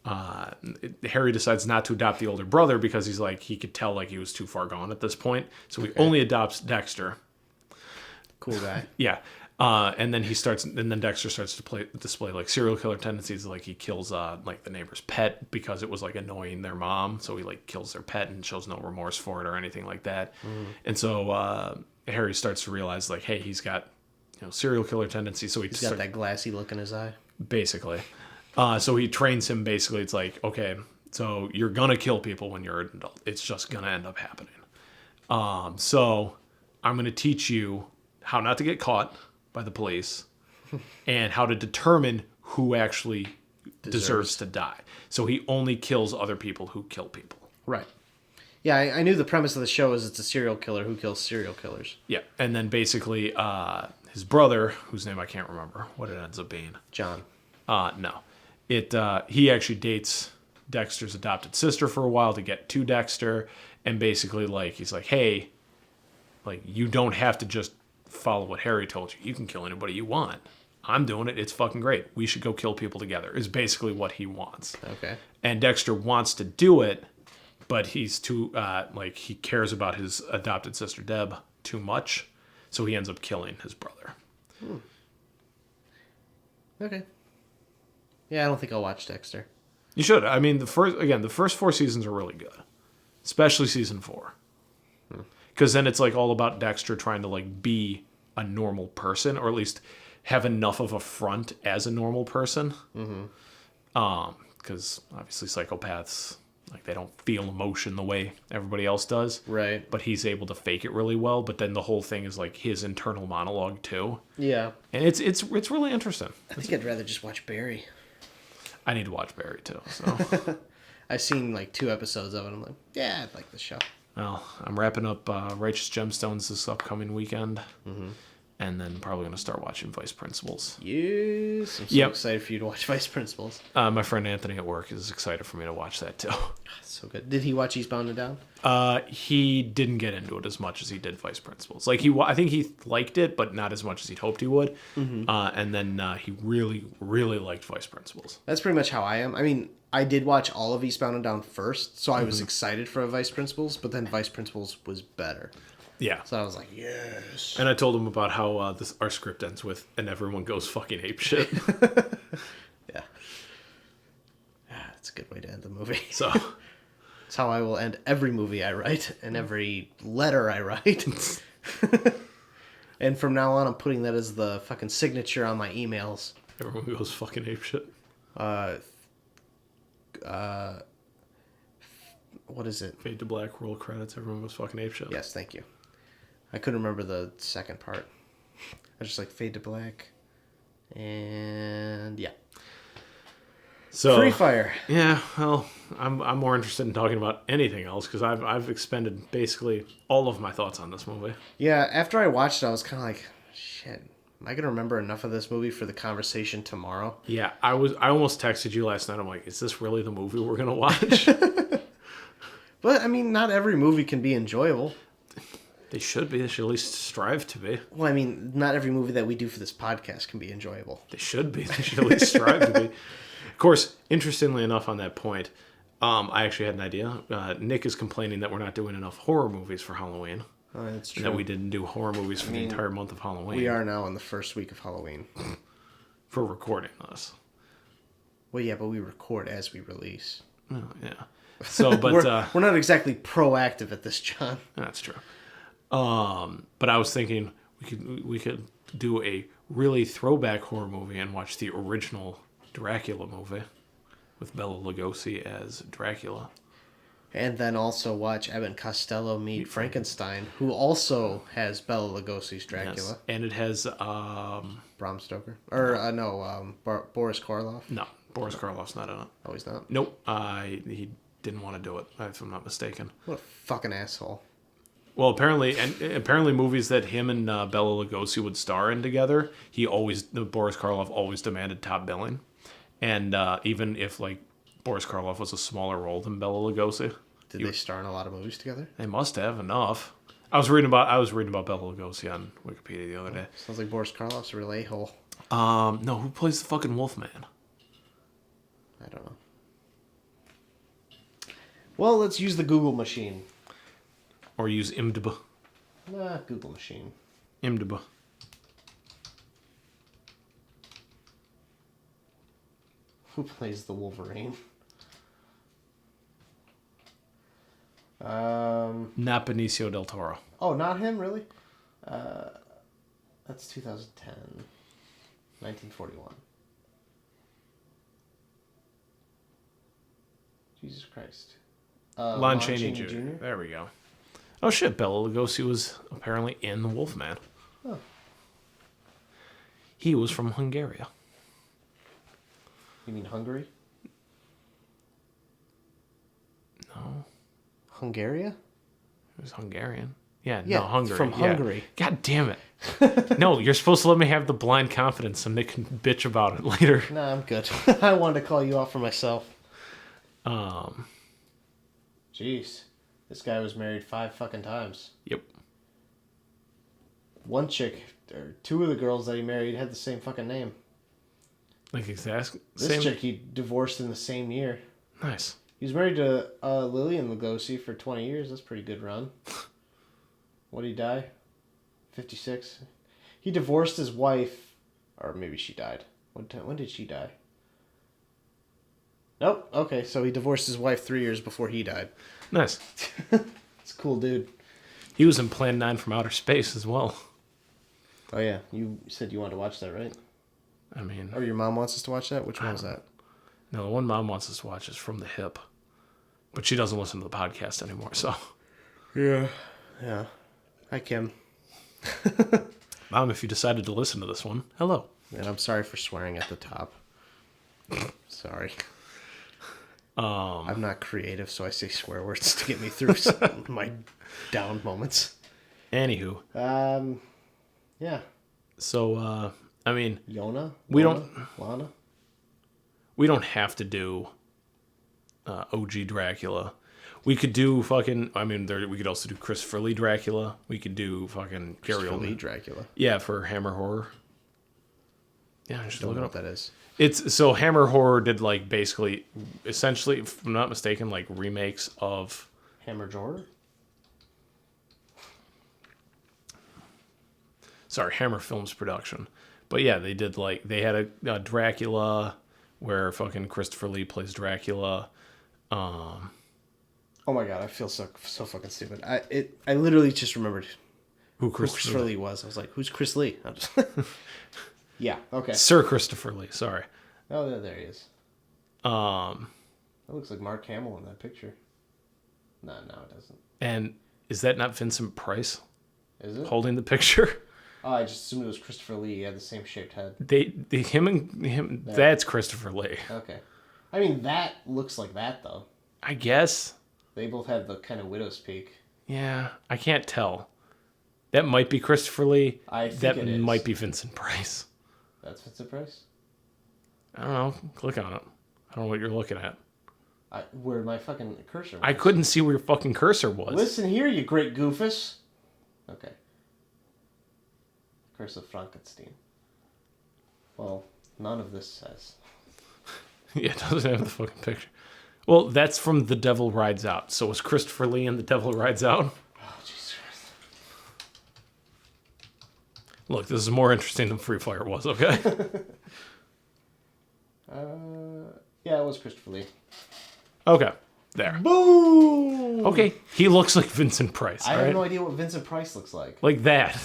Harry decides not to adopt the older brother because he's like, he could tell like he was too far gone at this point. So he only adopts Dexter. Cool guy. Yeah. And then Dexter starts to display like serial killer tendencies. Like he kills like the neighbor's pet because it was like annoying their mom. So he like kills their pet and shows no remorse for it or anything like that. And so Harry starts to realize like, hey, he's got, you know, serial killer tendencies. So he's got that glassy look in his eye. Basically. So he trains him. Basically, it's like, okay, so you're gonna kill people when you're an adult. It's just gonna end up happening. So I'm gonna teach you how not to get caught by the police and how to determine who actually deserves to die. So he only kills other people who kill people. Right. Yeah, I knew the premise of the show is it's a serial killer who kills serial killers. Yeah, and then basically his brother, whose name I can't remember, what it ends up being. John. No. He actually dates Dexter's adopted sister for a while to get to Dexter, and basically like he's like, hey, like you don't have to just follow what Harry told you. You can kill anybody you want. I'm doing it. It's fucking great. We should go kill people together is basically what he wants. Okay. And Dexter wants to do it, but he's too, like, he cares about his adopted sister Deb too much, so he ends up killing his brother. Okay. Yeah, I don't think I'll watch Dexter. You should. I mean, the first 4 seasons are really good, especially season 4. Because then it's like all about Dexter trying to like be a normal person, or at least have enough of a front as a normal person. Because obviously psychopaths, like, they don't feel emotion the way everybody else does. Right. But he's able to fake it really well. But then the whole thing is like his internal monologue too. Yeah. And it's really interesting. I think I'd rather just watch Barry. I need to watch Barry too. So I've seen like 2 episodes of it. I'm like, yeah, I'd like the show. well, I'm wrapping up Righteous Gemstones this upcoming weekend. And then probably going to start watching Vice Principals. Yes. I'm so Yep. excited for you to watch Vice Principals. My friend Anthony at work is excited for me to watch that too. So good. Did he watch Eastbound and Down? He didn't get into it as much as he did Vice Principals. Like I think he liked it, but not as much as he'd hoped he would. And then he really, really liked Vice Principals. That's pretty much how I am. I mean, I did watch all of Eastbound and Down first, so I was excited for Vice Principals, but then Vice Principals was better. Yeah. So I was like, yes. And I told him about how our script ends with, and everyone goes fucking apeshit. Yeah. That's a good way to end the movie. So That's how I will end every movie I write and every letter I write. And from now on, I'm putting that as the fucking signature on my emails. everyone goes fucking apeshit. What is it? Fade to black, roll credits, everyone goes fucking apeshit. Yes, thank you. I couldn't remember the second part. I just like fade to black. And yeah. So Free Fire. Yeah, well, I'm more interested in talking about anything else because I've expended basically all of my thoughts on this movie. Yeah, after I watched it, I was kind of like, shit, am I going to remember enough of this movie for the conversation tomorrow? Yeah, I almost texted you last night. I'm like, is this really the movie we're gonna watch? But, I mean, not every movie can be enjoyable. They should be. They should at least strive to be. Well, I mean, not every movie that we do for this podcast can be enjoyable. They should be. They should at least strive to be. Of course, interestingly enough, on that point, I actually had an idea. Nick is complaining that we're not doing enough horror movies for Halloween. Oh, that's true. That we didn't do horror movies for the entire month of Halloween. We are now in the first week of Halloween. For recording this. Well, yeah, but we record as we release. Oh, yeah. So, but we're not exactly proactive at this, John. that's true. But I was thinking we could do a really throwback horror movie and watch the original Dracula movie with Bela Lugosi as Dracula. And then also watch Abbott Costello meet Frankenstein, who also has Bela Lugosi's Dracula. Yes. And it has Bram Stoker. Or, Boris Karloff. no, Boris Karloff's not in it. Oh, he's not? Nope. He didn't want to do it, if I'm not mistaken. What a fucking asshole. Well, apparently movies that him and Bela Lugosi would star in together, Boris Karloff always demanded top billing. And even if, like, Boris Karloff was a smaller role than Bela Lugosi. Did they star in a lot of movies together? They must have enough. I was reading about Bela Lugosi on Wikipedia the other day. Sounds like Boris Karloff's a real a-hole. No, who plays the fucking Wolfman? I don't know. Well, let's use the Google machine. Or use IMDb. Nah, Google machine. IMDb. Who plays the Wolverine? Not Benicio del Toro. Oh, not him, really? That's 2010. 1941. Jesus Christ. Lon Chaney Jr. There we go. Oh shit, Bela Lugosi was apparently in The Wolfman. Oh. He was from Hungary. You mean Hungary? No, Hungary? he was Hungarian. Yeah, Yeah, no, Hungary. from yeah. Hungary. God damn it. No, you're supposed to let me have the blind confidence and Nick can bitch about it later. Nah, I'm good. I wanted to call you out for myself. Jeez. This guy was married 5 fucking times. Yep. One chick, or 2 of the girls that he married had the same fucking name. Like exact This same. chick he divorced in the same year. Nice. He was married to Lillian Lugosi for 20 years. That's a pretty good run. What did he die? 56. He divorced his wife, or maybe she died. When did she die? Nope. Okay, so he divorced his wife 3 years before he died. Nice. It's a cool dude. He was in Plan 9 from Outer Space as well. Oh yeah, you said you wanted to watch that, right? I mean, Or your mom wants us to watch that? Which one was that? no, the one Mom wants us to watch is From the Hip. But she doesn't listen to the podcast anymore, so. Yeah. Hi, Kim. Mom, if you decided to listen to this one, hello. And I'm sorry for swearing at the top. Sorry. I'm not creative, so I say swear words to get me through my down moments. Anywho. Yeah. So, I mean, Lana? we don't have to do OG Dracula. We could do fucking, I mean, we could also do Christopher Lee Dracula. We could do fucking Gary Christopher Lee Oldman. Dracula. Yeah, for Hammer Horror. Yeah, I should Don't look know it what up. that is. It's so Hammer Horror did like basically, essentially, if I'm not mistaken, like remakes of Hammer Horror? Sorry, Hammer Films production. But yeah, they did like they had a Dracula where fucking Christopher Lee plays Dracula. Oh my god, I feel so fucking stupid. I literally just remembered Who who Christopher Lee was. I was like, who's Chris Lee? I'm just yeah, okay. Sir Christopher Lee. Sorry. Oh, there he is. That looks like Mark Hamill in that picture. No, it doesn't. And is that not Vincent Price Is it? holding the picture? Oh, I just assumed it was Christopher Lee. He had the same shaped head. Him. That's Christopher Lee. Okay. I mean, that looks like that, though. I guess. They both have the kind of widow's peak. Yeah, I can't tell. That might be Christopher Lee. I think that it is. might be Vincent Price. That's Vincent Price? I don't know. Click on it. I don't know what you're looking at. Where my fucking cursor was. I couldn't see where your fucking cursor was. Listen here, you great goofus. Okay. Curse of Frankenstein. Well, none of this says. Yeah, it doesn't have the fucking picture. Well, that's from The Devil Rides Out. So was Christopher Lee in The Devil Rides Out? Oh, Jesus Christ. Look, this is more interesting than Free Fire was, okay? Yeah, it was Christopher Lee. Okay, there. Boom! Okay, he looks like Vincent Price, I all have right? no idea what Vincent Price looks like. Like that.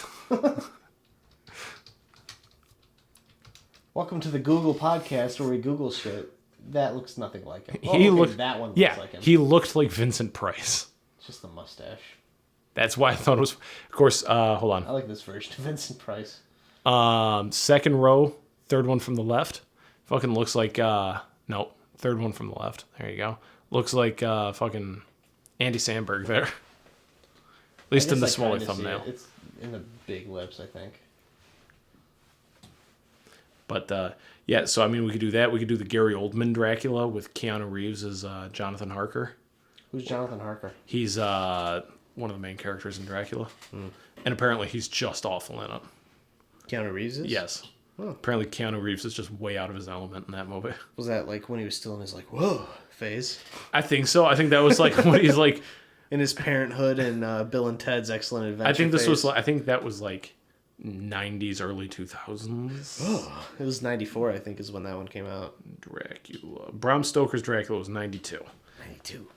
Welcome to the Google podcast where we Google shit. That looks nothing like him. Oh, He okay, looked. that one looks Yeah, like him. he looked like Vincent Price. It's just the mustache. That's why I thought it was. Of course, hold on. I like this version of Vincent Price. Second row, third one from the left. Fucking looks like. No, third one from the left. There you go. Looks like fucking Andy Samberg there. At least in the guess I smaller kinda see thumbnail. it. It's in the big lips, I think. But yeah, so I mean, we could do that. We could do the Gary Oldman Dracula with Keanu Reeves as Jonathan Harker. Who's Jonathan Harker? He's one of the main characters in Dracula, and apparently he's just awful in it. Keanu Reeves is? Yes. Apparently Keanu Reeves is just way out of his element in that movie. Was that like when he was still in his like, whoa phase? I think so. I think that was like when he's like In his Parenthood and Bill and Ted's Excellent Adventure I think this was phase. like I think that was like 90s, early 2000s. It was 94, I think, is when that one came out. Dracula. Bram Stoker's Dracula was 92. 92.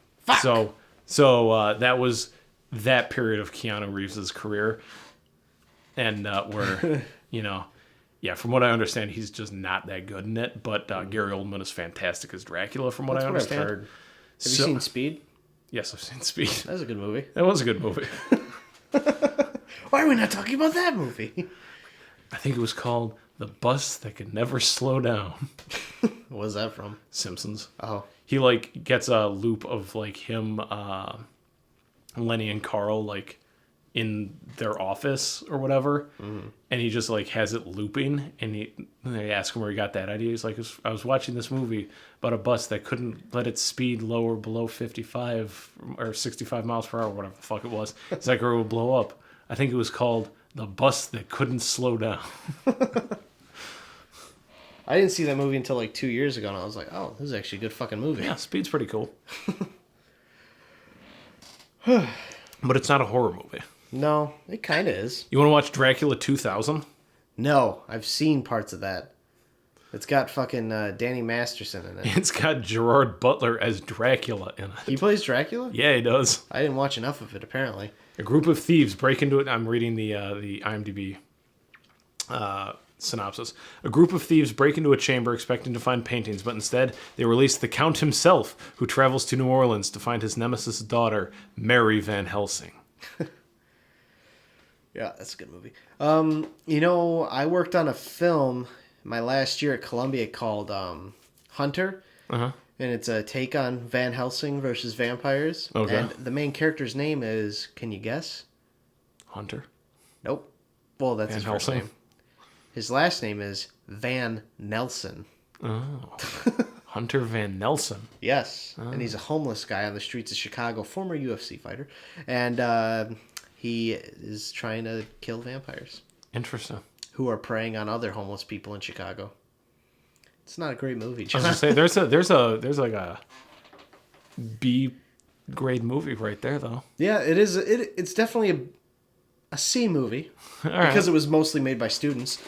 So that was that period of Keanu Reeves' career. And where, yeah, from what I understand, he's just not that good in it. But Gary Oldman is fantastic as Dracula, from what I understand. I've heard. Have you seen Speed? Yes, I've seen Speed. That was a good movie. That was a good movie. Why are we not talking about that movie? I think it was called The Bus That Could Never Slow Down. What was that from? Simpsons. Oh. He like gets a loop of like him, Lenny and Carl like in their office or whatever, and he just like has it looping, and they ask him where he got that idea. He's like, I was watching this movie about a bus that couldn't let its speed lower below 55 or 65 miles per hour, whatever the fuck it was. It's like, or it would blow up. I think it was called The Bus That Couldn't Slow Down. I didn't see that movie until like 2 years ago, and I was like, oh, this is actually a good fucking movie. Yeah, Speed's pretty cool. But it's not a horror movie. No, it kind of is. You want to watch Dracula 2000? No, I've seen parts of that. It's got fucking Danny Masterson in it. It's got Gerard Butler as Dracula in it. He plays Dracula? Yeah, he does. I didn't watch enough of it, apparently. A group of thieves break into it. I'm reading the IMDb synopsis. A group of thieves break into a chamber expecting to find paintings, but instead they release the Count himself, who travels to New Orleans to find his nemesis daughter, Mary Van Helsing. Yeah, that's a good movie. I worked on a film my last year at Columbia called Hunter. Uh-huh. And it's a take on Van Helsing versus vampires. Okay. And the main character's name is, can you guess? Hunter? Nope. Well, that's Van his first Helsing? name. His last name is Van Nelson. Oh. Hunter Van Nelson. Yes. And he's a homeless guy on the streets of Chicago, former UFC fighter. And he is trying to kill vampires Interesting. who are preying on other homeless people in Chicago. It's not a great movie, John. I was gonna say there's like a B grade movie right there though. Yeah, it is. It's definitely a C movie because it was mostly made by students.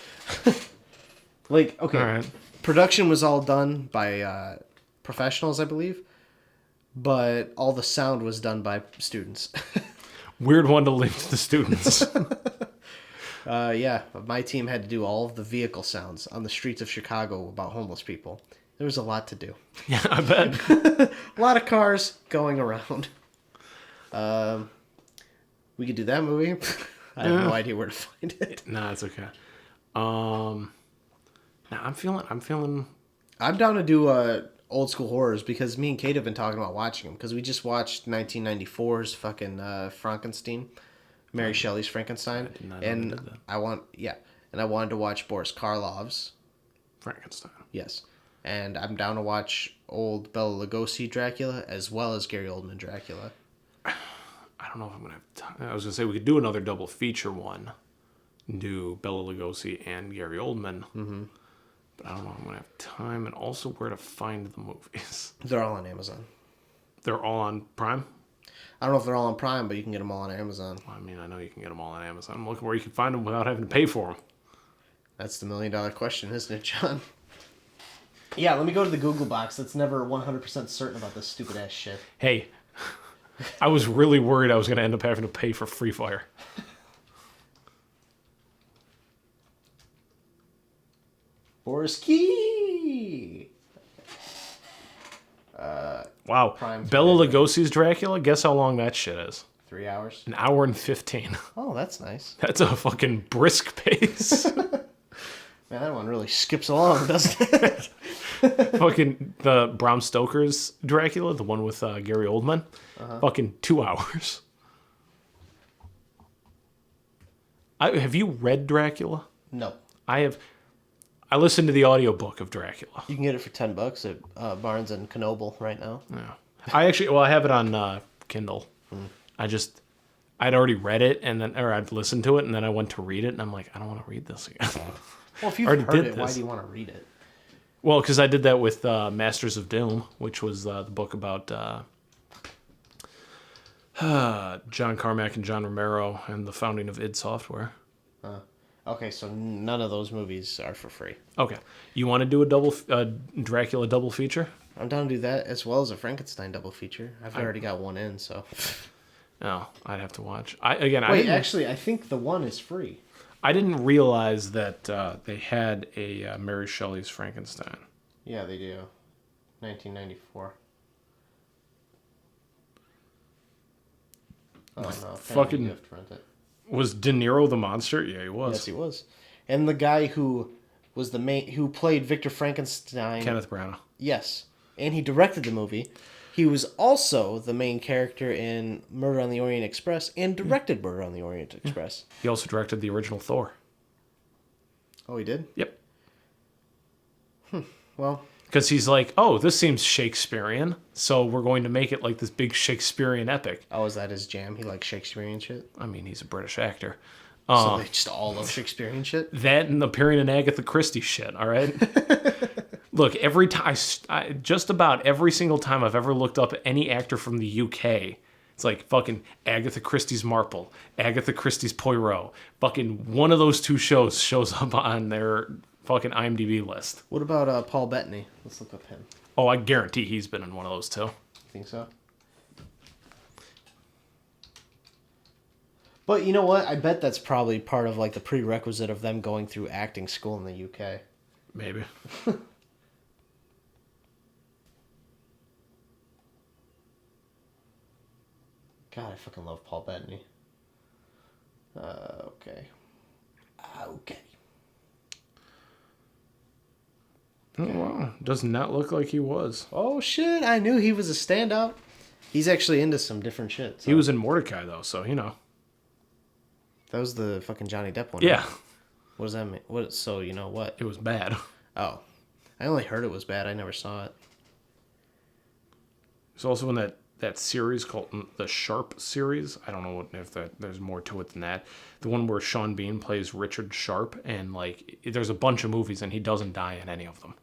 Okay, All right. Production was all done by professionals, I believe, but all the sound was done by students. Weird one to leave to the students. Yeah, my team had to do all of the vehicle sounds on the streets of Chicago about homeless people. There was a lot to do. Yeah, I bet. A lot of cars going around. We could do that movie. I have no idea where to find it. Nah, it's okay. Nah, I'm feeling. I'm down to do old school horrors because me and Kate have been talking about watching them because we just watched 1994's fucking Frankenstein. Mary Shelley's Frankenstein. I did not know And they did that. I wanted to watch Boris Karloff's. Frankenstein. Yes. And I'm down to watch old Bela Lugosi Dracula as well as Gary Oldman Dracula. I don't know if I'm gonna have time. I was gonna say we could do another double feature one. Do Bela Lugosi and Gary Oldman. Mm-hmm. But I don't know if I'm gonna have time and also where to find the movies. They're all on Amazon. They're all on Prime? I don't know if they're all on Prime, but you can get them all on Amazon. Well, I mean, I know you can get them all on Amazon. I'm looking where you can find them without having to pay for them. That's the $1 million question, isn't it, John? Yeah, let me go to the Google box that's never 100% certain about this stupid ass shit. Hey, I was really worried I was going to end up having to pay for Free Fire. Boris Key! Wow. Prime's Bela right there. Lugosi's Dracula? Guess how long that shit is? 3 hours. 1 hour and 15. Oh, that's nice. That's a fucking brisk pace. Man, that one really skips along, doesn't it? Fucking the Bram Stoker's Dracula, the one with Gary Oldman. Fucking 2 hours. Have you read Dracula? No. I have. I listened to the audiobook of Dracula. You can get it for $10 at Barnes and Knoble right now. Yeah. I have it on Kindle. I'd already read it I'd listened to it and then I went to read it and I'm like, I don't want to read this again. Well, if you've Already heard did it, why this. do you want to read it? Well, because I did that with Masters of Doom, which was the book about John Carmack and John Romero and the founding of id Software. Okay, so none of those movies are for free. Okay. You want to do a Dracula double feature? I'm down to do that as well as a Frankenstein double feature. I've already got one in, so. No, I'd have to watch. Actually, I think the one is free. I didn't realize that they had a Mary Shelley's Frankenstein. Yeah, they do. 1994. Oh, no. Fucking- You have to rent it. Was De Niro the monster? Yeah, he was. Yes, he was. And the guy who was who played Victor Frankenstein. Kenneth Branagh. Yes. And he directed the movie. He was also the main character in Murder on the Orient Express and directed Murder on the Orient Express. He also directed the original Thor. Oh, he did? Yep. Well, Because he's like, oh, this seems Shakespearean, so we're going to make it like this big Shakespearean epic. oh, is that his jam? He likes Shakespearean shit? I mean, he's a British actor. So they just all love Shakespearean shit? That and appearing in Agatha Christie shit, all right? Look, every time, just about every single time I've ever looked up any actor from the UK, it's like fucking Agatha Christie's Marple, Agatha Christie's Poirot. Fucking one of those two shows shows up on their fucking IMDb list. What about Paul Bettany? Let's look up him. Oh, I guarantee he's been in one of those too. Think so? But you know what? I bet that's probably part of like the prerequisite of them going through acting school in the UK. Maybe. God, I fucking love Paul Bettany. Okay. Okay. Oh, wow. Does not look like he was. Oh shit! I knew he was a standout. He's actually into some different shit. So. He was in Mordecai though, so you know. That was the fucking Johnny Depp one. Yeah. Right? What does that mean? What? So you know what? It was bad. Oh, I only heard it was bad. I never saw it. He's also in that series called the Sharp series. I don't know if there's more to it than that. The one where Sean Bean plays Richard Sharp, and like there's a bunch of movies, and he doesn't die in any of them.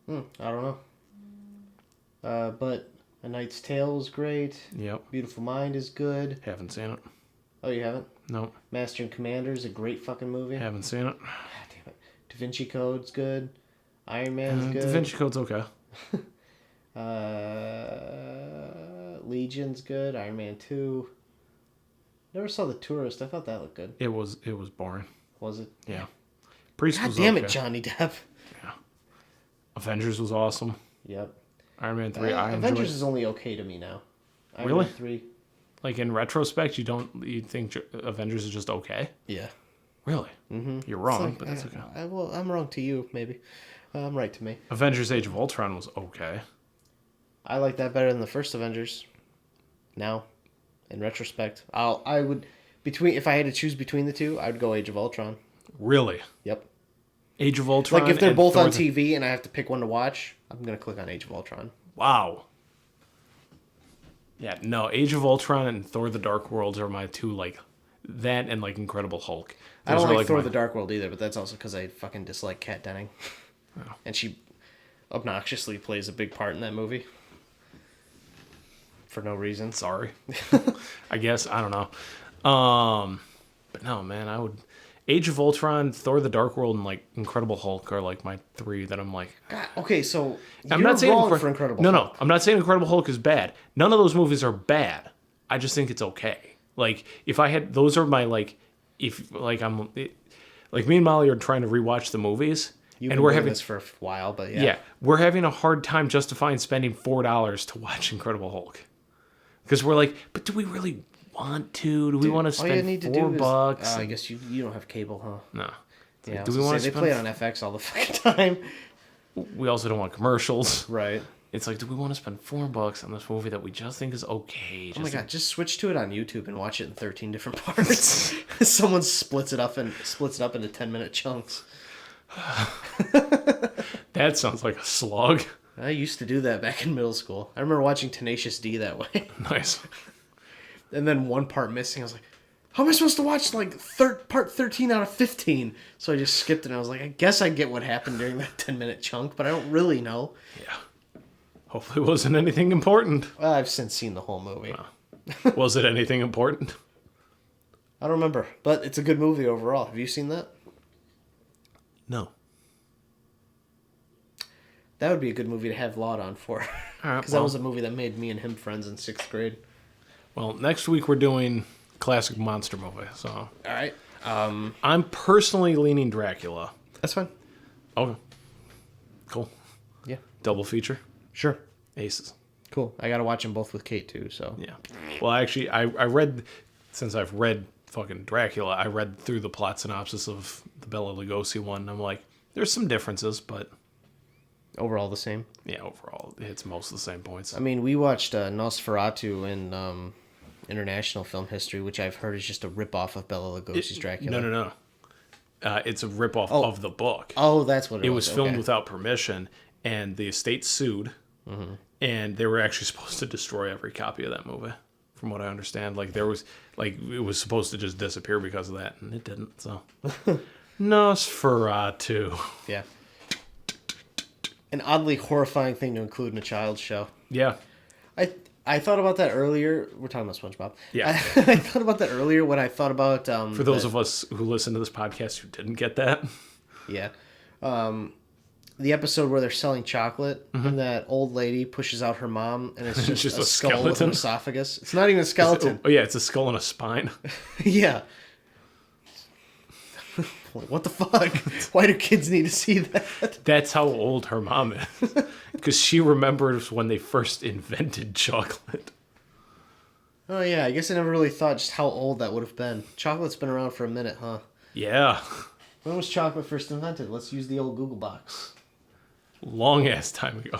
I don't know. But A Knight's Tale is great. Yep. Beautiful Mind is good. Haven't seen it. Oh, you haven't? No. Master and Commander is a great fucking movie. Haven't seen it. God damn it. Da Vinci Code's good. Iron Man's good. Da Vinci Code's okay. Legion's good. Iron Man 2. Never saw The Tourist. I thought that looked good. It was boring. Was it? Yeah. Priest God was damn okay. it, Johnny Depp. Yeah. Avengers was awesome. Yep. Iron Man 3, I enjoyed. Avengers is only okay to me now. Iron Really? Man 3. Like in retrospect, you think Avengers is just okay? Yeah. Really? Mm-hmm. You're wrong, Like, but that's okay. Well, I'm wrong to you, maybe. I'm right to me. Avengers: Age of Ultron was okay. I like that better than the first Avengers. Now, in retrospect, if I had to choose between the two, I'd go Age of Ultron. Really? Yep. Age of Ultron. Like if they're and both Thor on TV and I have to pick one to watch, I'm gonna click on Age of Ultron. Wow. Yeah, no, Age of Ultron and Thor: The Dark Worlds are my two, like, that and like Incredible Hulk. I don't Those are, like Thor: my- The Dark World either, but that's also because I fucking dislike Kat Denning, and she obnoxiously plays a big part in that movie for no reason. Sorry. I guess I don't know. But no, man, I would. Age of Ultron, Thor: The Dark World, and like Incredible Hulk are like my three that I'm like. God, okay, so I'm you're not saying wrong for Incredible No, Hulk. no, I'm not saying Incredible Hulk is bad. None of those movies are bad. I just think it's okay. Like if I had, those are my like, if like like me and Molly are trying to rewatch the movies, and we're having this for a while, but yeah. yeah, we're having a hard time justifying spending $4 to watch Incredible Hulk because we're like, but do we really want to? Do we want to all you spend need to $4? do is, I guess you don't have cable, huh? No. It's Yeah, like, I do was we gonna want say, to they play spend? it on FX all the fucking time. We also don't want commercials. Right. It's like, do we want to spend $4 on this movie that we just think is okay? Oh my god, just switch to it on YouTube and watch it in 13 different parts. Someone splits it up into 10-minute chunks. That sounds like a slog. I used to do that back in middle school. I remember watching Tenacious D that way. Nice. And then one part missing. I was like, how am I supposed to watch like part 13 out of 15? So I just skipped it and I was like, I guess I get what happened during that 10-minute chunk, but I don't really know. Yeah. Hopefully it wasn't anything important. Well, I've since seen the whole movie. Was it anything important? I don't remember, but it's a good movie overall. Have you seen that? No. That would be a good movie to have Laud on for. All right, Because that was a movie that made me and him friends in 6th grade. Well, next week we're doing classic monster movie, so. All right. I'm personally leaning Dracula. That's fine. Okay. Cool. Yeah. Double feature. Sure. Aces. Cool. I got to watch them both with Kate, too, so. Yeah. Well, actually, I read, since I've read fucking Dracula, I read through the plot synopsis of the Bela Lugosi one, and I'm like, there's some differences, but. Overall the same? Yeah, overall, it's most of the same points. I mean, we watched Nosferatu in international film history, which I've heard is just a ripoff of Bela Lugosi's Dracula. No. It's a ripoff of the book. Oh, that's what It was. was filmed Okay. without permission, and the estate sued, and they were actually supposed to destroy every copy of that movie, from what I understand. Like, there was, like, it was supposed to just disappear because of that, and it didn't, so. Nosferatu. Yeah. An oddly horrifying thing to include in a child's show. Yeah. I I thought about that earlier. We're talking about SpongeBob. Yeah. I thought about that earlier when I thought about... For those of us who listen to this podcast who didn't get that. Yeah. The episode where they're selling chocolate, and that old lady pushes out her mom, and it's just, Just a a skull with skeleton. an esophagus. It's not even a skeleton. Oh, yeah, it's a skull and a spine. Yeah. What the fuck? Why do kids need to see that? That's how old her mom is. Because she remembers when they first invented chocolate. Oh, yeah. I guess I never really thought just how old that would have been. Chocolate's been around for a minute, huh? Yeah. When was chocolate first invented? Let's use the old Google box. Long ass time ago.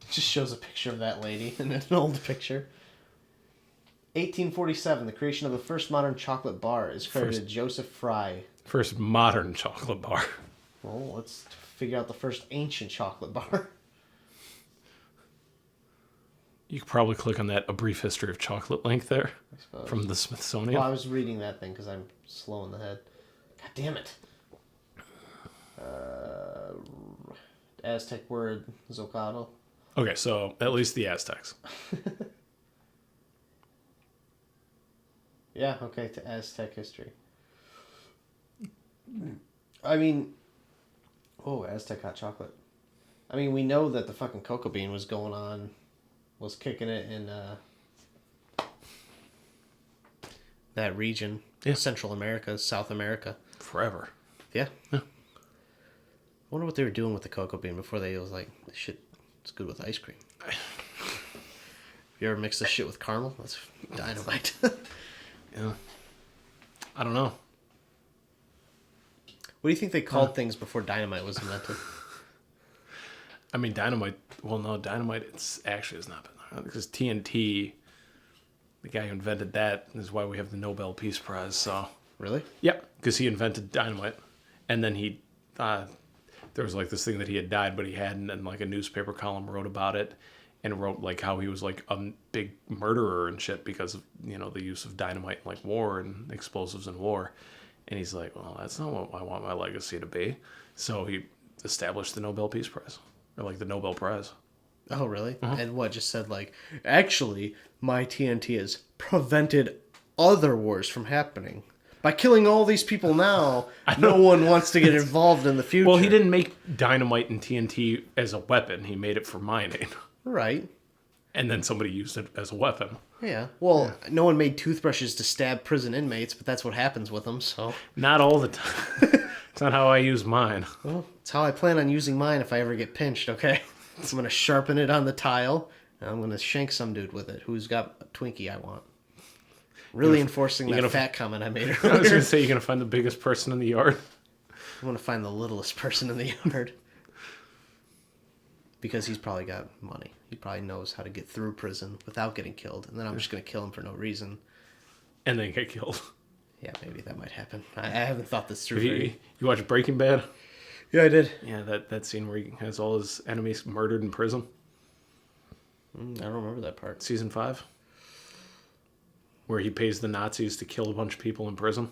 Just shows a picture of that lady in an old picture. 1847, the creation of the first modern chocolate bar is credited to Joseph Fry. First modern chocolate bar. Well, let's figure out the first ancient chocolate bar. You could probably click on that A Brief History of Chocolate link there suppose. from the Smithsonian. Well, I was reading that thing because I'm slow in the head. God damn it. Aztec word, Zocalo. Okay, so at least the Aztecs. Yeah, okay, to Aztec history. I mean, oh, Aztec hot chocolate. I mean, we know that the fucking cocoa bean was going on, was kicking it in that region. Yeah. Central America, South America. Forever. Yeah. I wonder what they were doing with the cocoa bean before they was like, this shit, it's good with ice cream. You ever mix this shit with caramel? That's dynamite. Yeah. I don't know. What do you think they called things before dynamite was invented? I mean, dynamite. Well, no, dynamite. It's actually has not been because TNT. The guy who invented that is why we have the Nobel Peace Prize. So. Really? Yeah, because he invented dynamite, and then he. There was like this thing that he had died, but he hadn't, and like a newspaper column wrote about it, and wrote like how he was like a big murderer and shit because of the use of dynamite in like war and explosives in war. And he's like, well, that's not what I want my legacy to be. So he established the Nobel Peace Prize. Or like the Nobel Prize. Oh, really? And what, just said like, actually, my TNT has prevented other wars from happening. By killing all these people now, no one wants to get involved in the future. Well, he didn't make dynamite and TNT as a weapon. He made it for mining. Right. And then somebody used it as a weapon. Yeah. Well, no one made toothbrushes to stab prison inmates, but that's what happens with them, so... Not all the time. It's not how I use mine. Well, it's how I plan on using mine if I ever get pinched, okay? I'm going to sharpen it on the tile, and I'm going to shank some dude with it who's got a Twinkie I want. Really enforcing that fat comment I made earlier. I was going to say, you're going to find the biggest person in the yard. I'm going to find the littlest person in the yard. Because he's probably got money. He probably knows how to get through prison without getting killed. And then I'm just going to kill him for no reason. And then get killed. Yeah, maybe that might happen. I haven't thought this through. You watch Breaking Bad? Yeah, I did. Yeah, that scene where he has all his enemies murdered in prison. I don't remember that part. Season 5. Where he pays the Nazis to kill a bunch of people in prison.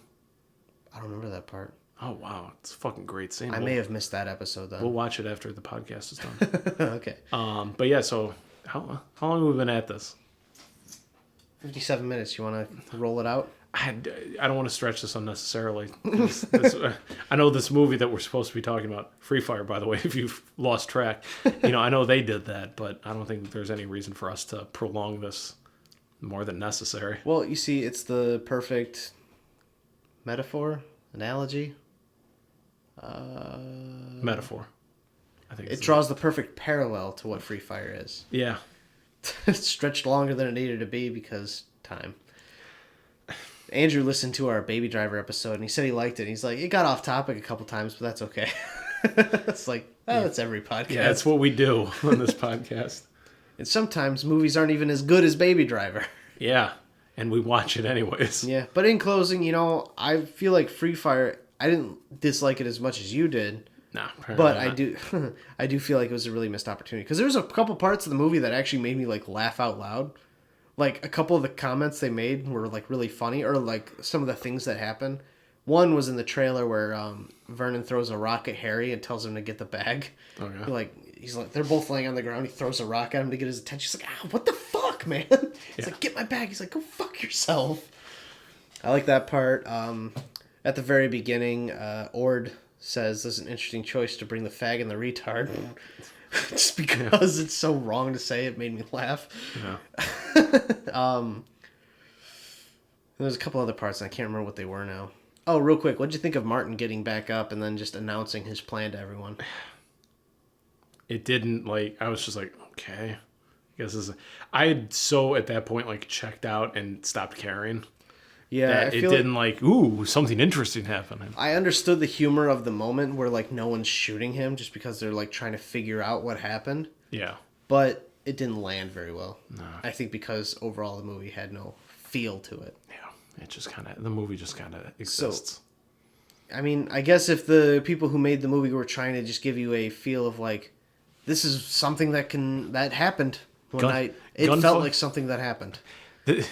I don't remember that part. Oh, wow. It's a fucking great scene. I may have missed that episode, then. We'll watch it after the podcast is done. Okay. But yeah, so how long have we been at this? 57 minutes. You want to roll it out? I don't want to stretch this unnecessarily. I know this movie that we're supposed to be talking about, Free Fire, by the way, if you've lost track. I know they did that, but I don't think there's any reason for us to prolong this more than necessary. Well, you see, it's the perfect metaphor, analogy. Metaphor. I think It draws the perfect parallel to what Free Fire is. Yeah. It's stretched longer than it needed to be because time. Andrew listened to our Baby Driver episode and he said he liked it. He's like, it got off topic a couple times, but that's okay. It's like, that's every podcast. Yeah, that's what we do on this podcast. And sometimes movies aren't even as good as Baby Driver. Yeah, and we watch it anyways. Yeah, but in closing, I feel like Free Fire, I didn't dislike it as much as you did. Nah, but I do feel like it was a really missed opportunity. Because there was a couple parts of the movie that actually made me, laugh out loud. Like, a couple of the comments they made were, really funny. Or, some of the things that happened One was in the trailer where Vernon throws a rock at Harry and tells him to get the bag. Okay. He's like, they're both laying on the ground. He throws a rock at him to get his attention. He's like, what the fuck, man? He's like, get my bag. He's like, go fuck yourself. I like that part. At the very beginning, Ord says, "This is an interesting choice to bring the fag and the retard." Just because it's so wrong to say, it made me laugh. Yeah. There's a couple other parts, and I can't remember what they were now. Oh, real quick, what'd you think of Martin getting back up and then just announcing his plan to everyone? It didn't, I was just like, okay. I guess I had so, at that point, checked out and stopped caring. Yeah, that it didn't ooh, something interesting happened. I understood the humor of the moment where, no one's shooting him just because they're, trying to figure out what happened. Yeah. But it didn't land very well. No. I think because overall the movie had no feel to it. Yeah. It just the movie just kind of exists. So, I mean, I guess if the people who made the movie were trying to just give you a feel of, this is something that happened one night. It felt like something that happened. The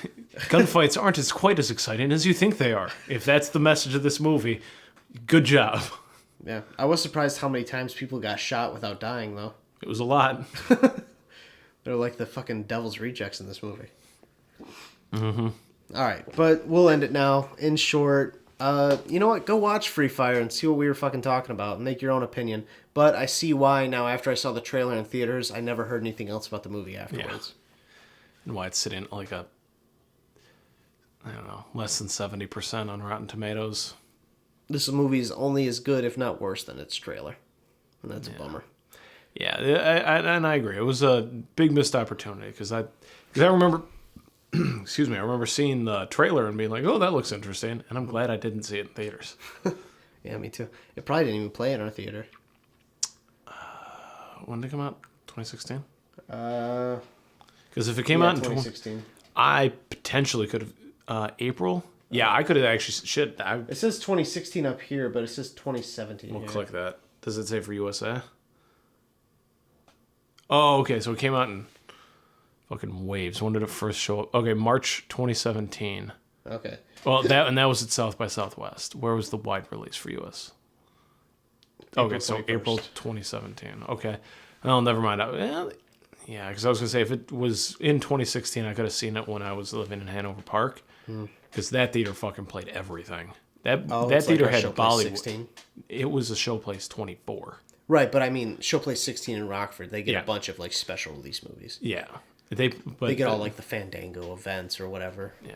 gunfights aren't quite as exciting as you think they are. If that's the message of this movie, good job. Yeah. I was surprised how many times people got shot without dying, though. It was a lot. They're like the fucking devil's rejects in this movie. Mm-hmm. All right, but we'll end it now. In short, you know what? Go watch Free Fire and see what we were fucking talking about and make your own opinion. But I see why now, after I saw the trailer in theaters, I never heard anything else about the movie afterwards. Yeah. And why it's sitting less than 70% on Rotten Tomatoes. This movie is only as good, if not worse, than its trailer. And that's a bummer. Yeah, I agree. It was a big missed opportunity because I remember, excuse me, I remember seeing the trailer and being like, oh, that looks interesting. And I'm glad I didn't see it in theaters. Yeah, me too. It probably didn't even play in our theater. When did it come out? 2016? Because if it came out in 2016. I potentially could have, April? Yeah, I could have actually, it says 2016 up here, but it says 2017. We'll click that. Does it say for USA? Oh, okay, so it came out in fucking waves. When did it first show up? Okay, March 2017. Okay. Well, that was at South by Southwest. Where was the wide release for US? Okay, so April 2017. Okay. Oh, never mind. Yeah, because I was going to say, if it was in 2016, I could have seen it when I was living in Hanover Park. Because that theater fucking played everything. That theater had Bollywood. 16? It was a Showplace 24. Right, but I mean, Showplace 16 in Rockford, they get a bunch of special release movies. Yeah. They get all the Fandango events or whatever. Yeah.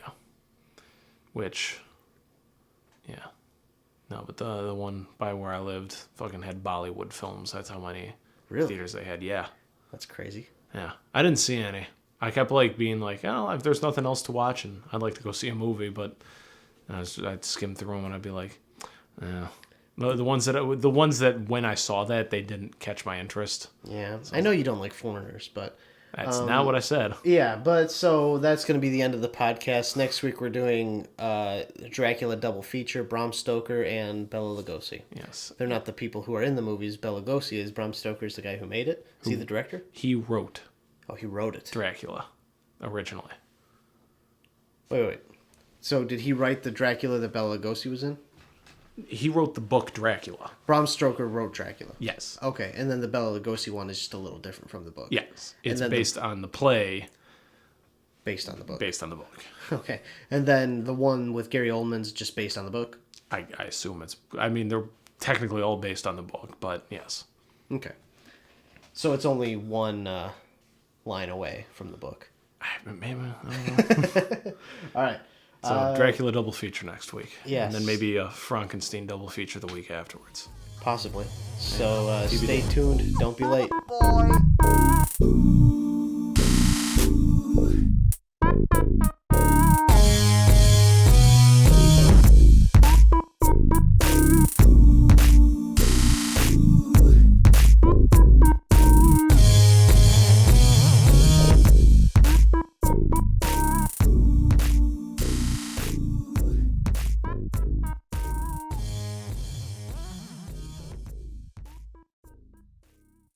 Which, yeah. No, but the one by where I lived fucking had Bollywood films. That's how many theaters they had. Yeah. That's crazy. Yeah. I didn't see any. I kept being oh, if there's nothing else to watch and I'd like to go see a movie, but I'd skim through them and I'd be like, yeah. The ones that when I saw that, they didn't catch my interest. Yeah. So, I know you don't like foreigners, but that's not what I said. Yeah, but so that's going to be the end of the podcast. Next week we're doing Dracula double feature, Bram Stoker and Bela Lugosi. Yes. They're not the people who are in the movies. Bela Lugosi is. Bram Stoker is the guy who made it. Is he the director? He wrote. Oh, he wrote it. Dracula, originally. Wait. So did he write the Dracula that Bela Lugosi was in? He wrote the book Dracula. Bram Stoker wrote Dracula. Yes. Okay, and then the Bela Lugosi one is just a little different from the book. Yes, it's based on the play. Based on the book. Based on the book. Okay, and then the one with Gary Oldman's just based on the book. I assume it's. I mean, they're technically all based on the book, but yes. Okay. So it's only one line away from the book. Maybe. I don't know. All right. So Dracula double feature next week. Yes. And then maybe a Frankenstein double feature the week afterwards. Possibly. So stay tuned. Don't be late. Boy.